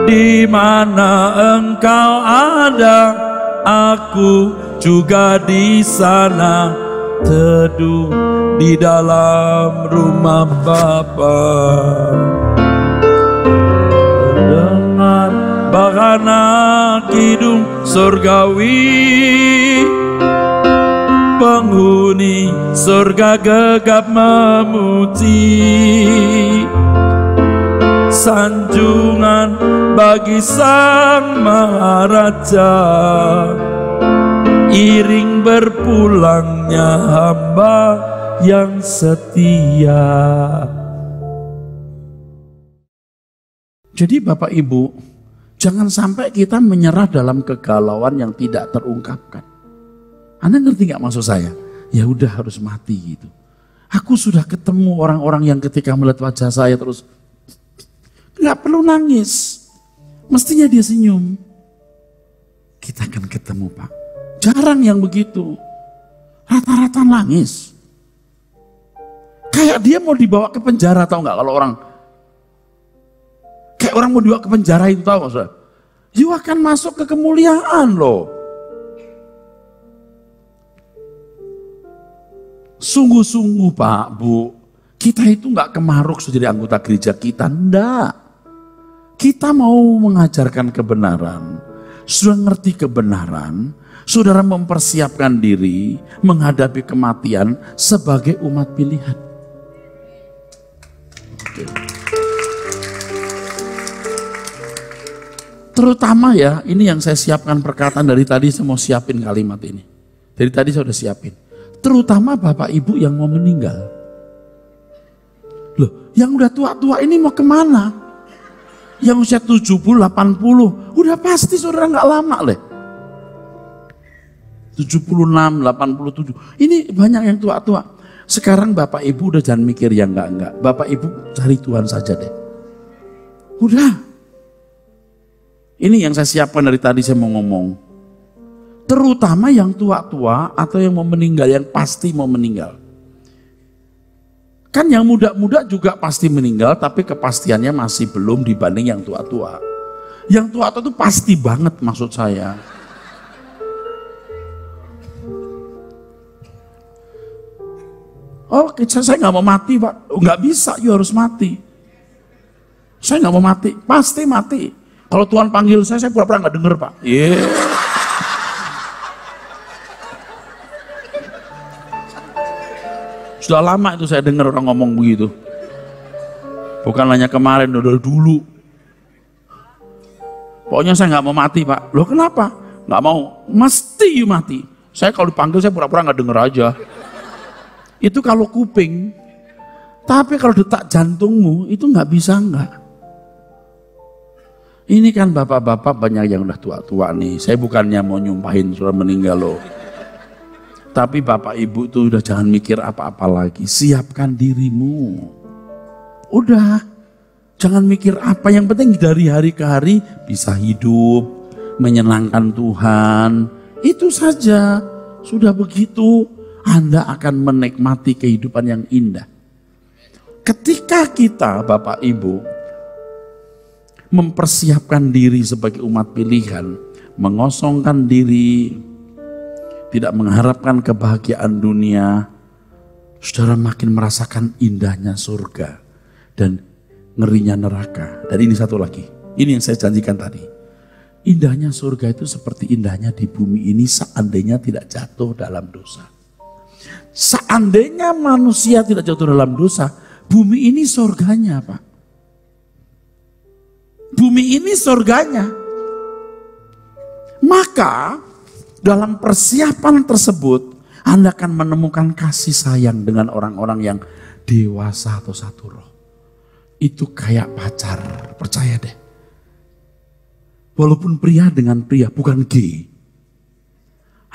di mana Engkau ada, aku juga di sana. Teduh di dalam rumah Bapa, dengar bahana kidung surgawi, penghuni surga gegap memuji. Sanjungan bagi Sang Maharaja, iring berpulangnya hamba yang setia. Jadi Bapak Ibu, jangan sampai kita menyerah dalam kegalauan yang tidak terungkapkan. Anda ngerti gak maksud saya? Ya udah harus mati gitu. Aku sudah ketemu orang-orang yang ketika melihat wajah saya terus gak perlu nangis. Mestinya dia senyum. Kita akan ketemu Pak. Jarang yang begitu. Rata-rata nangis. Kayak dia mau dibawa ke penjara, tahu gak kalau orang? Kayak orang mau dibawa ke penjara itu, tahu gak saudara? You akan masuk ke kemuliaan loh. Sungguh-sungguh Pak, Bu, kita itu nggak kemaruk jadi anggota gereja kita, enggak. Kita mau mengajarkan kebenaran, sudah ngerti kebenaran, saudara mempersiapkan diri menghadapi kematian sebagai umat pilihan. Oke. Terutama ya, ini yang saya siapkan perkataan dari tadi, saya mau siapin kalimat ini. Dari tadi saya udah siapin. Terutama Bapak Ibu yang mau meninggal. Loh, yang udah tua-tua ini mau kemana? Yang usia 70, 80, udah pasti saudara nggak lama leh. 76, 87, ini banyak yang tua-tua. Sekarang Bapak Ibu udah jangan mikir yang enggak. Bapak Ibu cari Tuhan saja deh. Udah. Ini yang saya siapkan dari tadi saya mau ngomong. Terutama yang tua-tua atau yang mau meninggal, yang pasti mau meninggal. Kan yang muda-muda juga pasti meninggal, tapi kepastiannya masih belum dibanding yang tua-tua. Yang tua-tua itu pasti banget maksud saya. Oh, saya nggak mau mati Pak. Nggak bisa, you harus mati. Saya nggak mau mati, pasti mati. Kalau Tuhan panggil saya pura-pura nggak denger Pak. Yeah. Sudah lama itu saya dengar orang ngomong begitu. Bukan hanya kemarin, udah dulu. Pokoknya saya nggak mau mati Pak. Loh kenapa? Nggak mau, mesti mati. Saya kalau dipanggil saya pura-pura nggak denger aja. Itu kalau kuping. Tapi kalau detak jantungmu itu nggak bisa enggak. Ini kan bapak-bapak banyak yang udah tua-tua nih. Saya bukannya mau nyumpahin sudah meninggal loh. Tapi bapak ibu tuh udah jangan mikir apa-apa lagi. Siapkan dirimu. Udah. Jangan mikir apa. Yang penting dari hari ke hari bisa hidup. Menyenangkan Tuhan. Itu saja. Sudah begitu Anda akan menikmati kehidupan yang indah. Ketika kita Bapak Ibu mempersiapkan diri sebagai umat pilihan, mengosongkan diri, tidak mengharapkan kebahagiaan dunia, saudara makin merasakan indahnya surga dan ngerinya neraka. Dan ini satu lagi, ini yang saya janjikan tadi. Indahnya surga itu seperti indahnya di bumi ini seandainya tidak jatuh dalam dosa. Seandainya manusia tidak jatuh dalam dosa, bumi ini surganya, Pak. Bumi ini surganya. Maka dalam persiapan tersebut Anda akan menemukan kasih sayang dengan orang-orang yang dewasa atau satu roh. Itu kayak pacar, percaya deh. Walaupun pria dengan pria, bukan gay.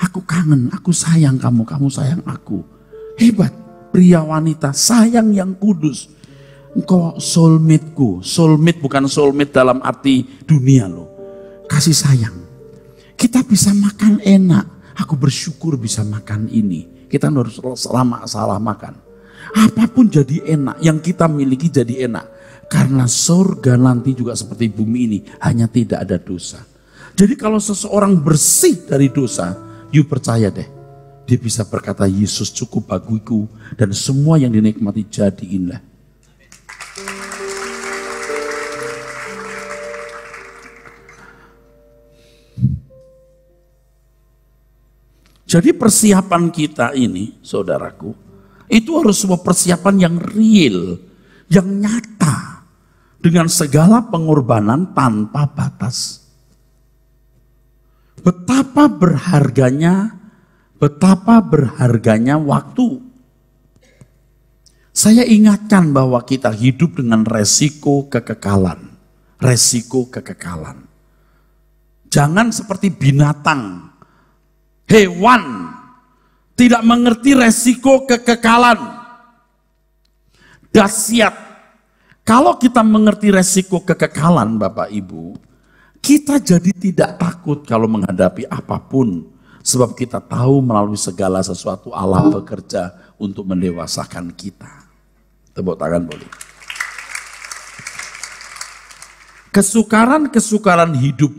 Aku kangen, aku sayang kamu, kamu sayang aku. Hebat, pria wanita, sayang yang kudus. Engkau soulmate-ku. Soulmate bukan soulmate dalam arti dunia loh. Kasih sayang. Kita bisa makan enak. Aku bersyukur bisa makan ini. Kita harus salah makan. Apapun jadi enak. Yang kita miliki jadi enak. Karena surga nanti juga seperti bumi ini. Hanya tidak ada dosa. Jadi kalau seseorang bersih dari dosa. You percaya deh. Dia bisa berkata Yesus cukup bagiku. Dan semua yang dinikmati jadi indah. Jadi persiapan kita ini, saudaraku, itu harus sebuah persiapan yang real, yang nyata, dengan segala pengorbanan tanpa batas. Betapa berharganya waktu. Saya ingatkan bahwa kita hidup dengan resiko kekekalan. Resiko kekekalan. Jangan seperti binatang. Hewan tidak mengerti resiko kekekalan. Dahsyat. Kalau kita mengerti resiko kekekalan Bapak Ibu, kita jadi tidak takut kalau menghadapi apapun. Sebab kita tahu melalui segala sesuatu Allah bekerja untuk mendewasakan kita. Tepuk tangan boleh. Kesukaran-kesukaran hidup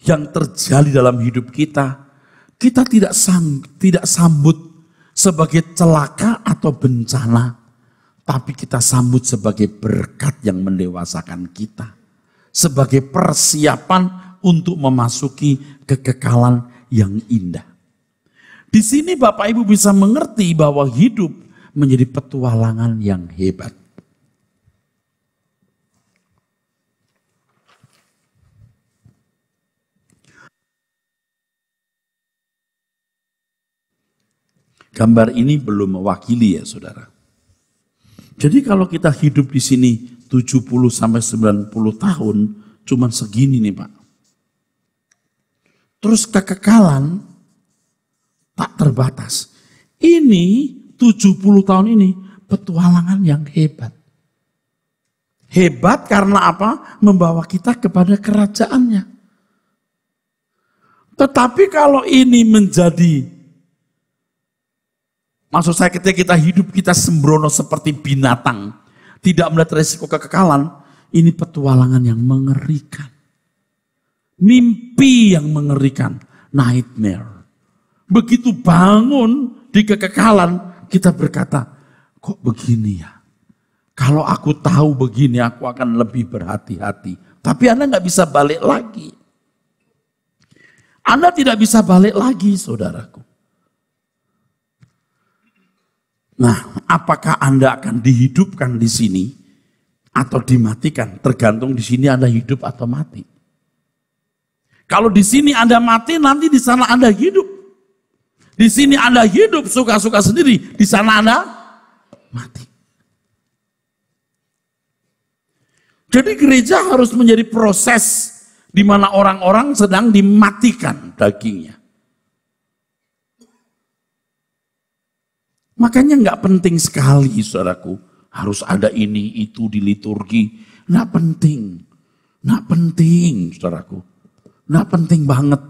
yang terjadi dalam hidup kita tidak sambut sebagai celaka atau bencana, tapi kita sambut sebagai berkat yang mendewasakan kita. Sebagai persiapan untuk memasuki kekekalan yang indah. Di sini Bapak Ibu bisa mengerti bahwa hidup menjadi petualangan yang hebat. Gambar ini belum mewakili ya saudara. Jadi kalau kita hidup di sini 70 sampai 90 tahun cuman segini nih Pak. Terus kekekalan tak terbatas. Ini 70 tahun ini petualangan yang hebat. Hebat karena apa? Membawa kita kepada kerajaannya. Tetapi kalau ini menjadi, maksud saya ketika kita hidup kita sembrono seperti binatang, tidak melihat resiko kekekalan, ini petualangan yang mengerikan. Mimpi yang mengerikan, nightmare. Begitu bangun di kekekalan, kita berkata, kok begini ya? Kalau aku tahu begini, aku akan lebih berhati-hati. Tapi Anda nggak bisa balik lagi. Anda tidak bisa balik lagi, saudaraku. Nah, apakah Anda akan dihidupkan di sini atau dimatikan? Tergantung di sini Anda hidup atau mati. Kalau di sini Anda mati, nanti di sana Anda hidup. Di sini Anda hidup suka-suka sendiri, di sana Anda mati. Jadi gereja harus menjadi proses di mana orang-orang sedang dimatikan dagingnya. Makanya nggak penting sekali, saudaraku, harus ada ini itu di liturgi. Nggak penting, saudaraku. Nggak penting banget.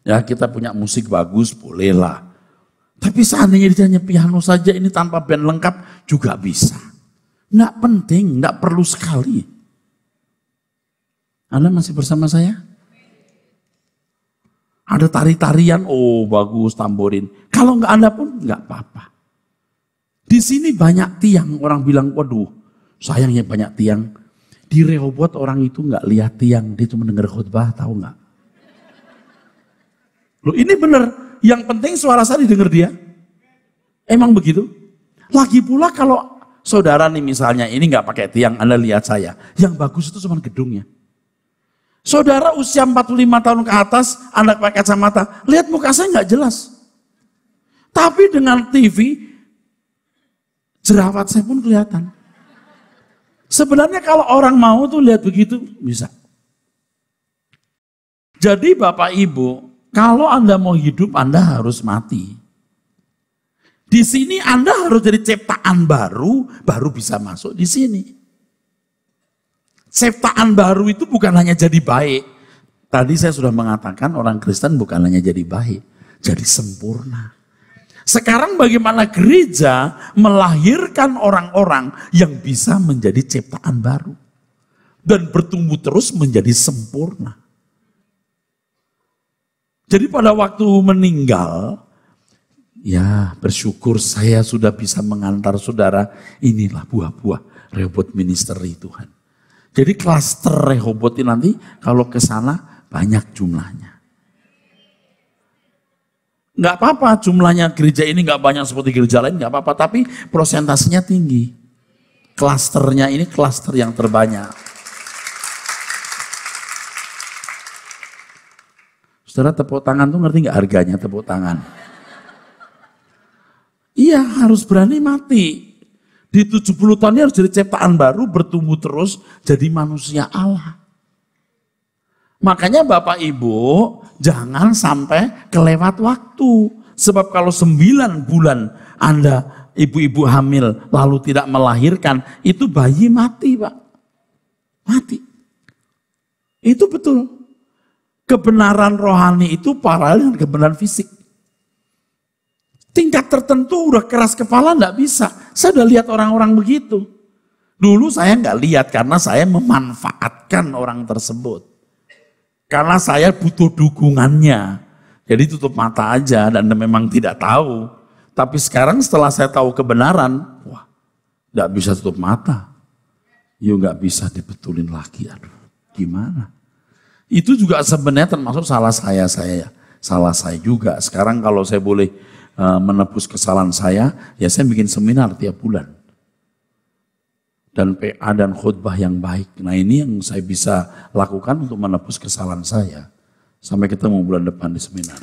Ya kita punya musik bagus, bolehlah. Tapi seandainya hanya piano saja ini tanpa band lengkap juga bisa. Nggak penting, nggak perlu sekali. Anda masih bersama saya? Ada tari-tarian, oh bagus tamborin. Kalau nggak ada pun nggak apa-apa. Di sini banyak tiang, orang bilang, waduh sayangnya banyak tiang. Di Rehoboth orang itu nggak lihat tiang, dia cuma dengar khotbah, tahu nggak? Loh ini benar, yang penting suara saya didengar dia. Emang begitu? Lagi pula kalau saudara nih misalnya ini nggak pakai tiang, Anda lihat saya, yang bagus itu cuma gedungnya. Saudara usia 45 tahun ke atas, Anda pakai kacamata, lihat muka saya nggak jelas. Tapi dengan TV, jerawat saya pun kelihatan. Sebenarnya kalau orang mau tuh lihat begitu, bisa. Jadi Bapak Ibu, kalau Anda mau hidup, Anda harus mati. Di sini Anda harus jadi ciptaan baru bisa masuk di sini. Ciptaan baru itu bukan hanya jadi baik. Tadi saya sudah mengatakan orang Kristen bukan hanya jadi baik, jadi sempurna. Sekarang bagaimana gereja melahirkan orang-orang yang bisa menjadi ciptaan baru. Dan bertumbuh terus menjadi sempurna. Jadi pada waktu meninggal, ya bersyukur saya sudah bisa mengantar saudara, inilah buah-buah Rehoboth Ministry Tuhan. Jadi klaster Rehoboth ini nanti kalau ke sana banyak jumlahnya. Nggak apa-apa jumlahnya gereja ini nggak banyak seperti gereja lain, nggak apa-apa. Tapi prosentasenya tinggi. Klasternya ini klaster yang terbanyak. Saudara tepuk tangan tuh ngerti nggak harganya tepuk tangan? Iya harus berani mati. Di 70 tahun ini harus jadi ciptaan baru, bertumbuh terus jadi manusia Allah. Makanya Bapak Ibu jangan sampai kelewat waktu. Sebab kalau 9 bulan Anda ibu-ibu hamil lalu tidak melahirkan, itu bayi mati Pak. Mati. Itu betul. Kebenaran rohani itu paralel dengan kebenaran fisik. Tingkat tertentu udah keras kepala enggak bisa. Saya udah lihat orang-orang begitu. Dulu saya enggak lihat karena saya memanfaatkan orang tersebut. Karena saya butuh dukungannya. Jadi tutup mata aja dan memang tidak tahu. Tapi sekarang setelah saya tahu kebenaran, wah, nggak bisa tutup mata. Yuk nggak bisa dibetulin lagi. Aduh, gimana? Itu juga sebenarnya termasuk salah saya juga. Sekarang kalau saya boleh menebus kesalahan saya, ya saya bikin seminar tiap bulan. Dan PA dan khutbah yang baik. Nah ini yang saya bisa lakukan untuk menebus kesalahan saya. Sampai ketemu bulan depan di seminar.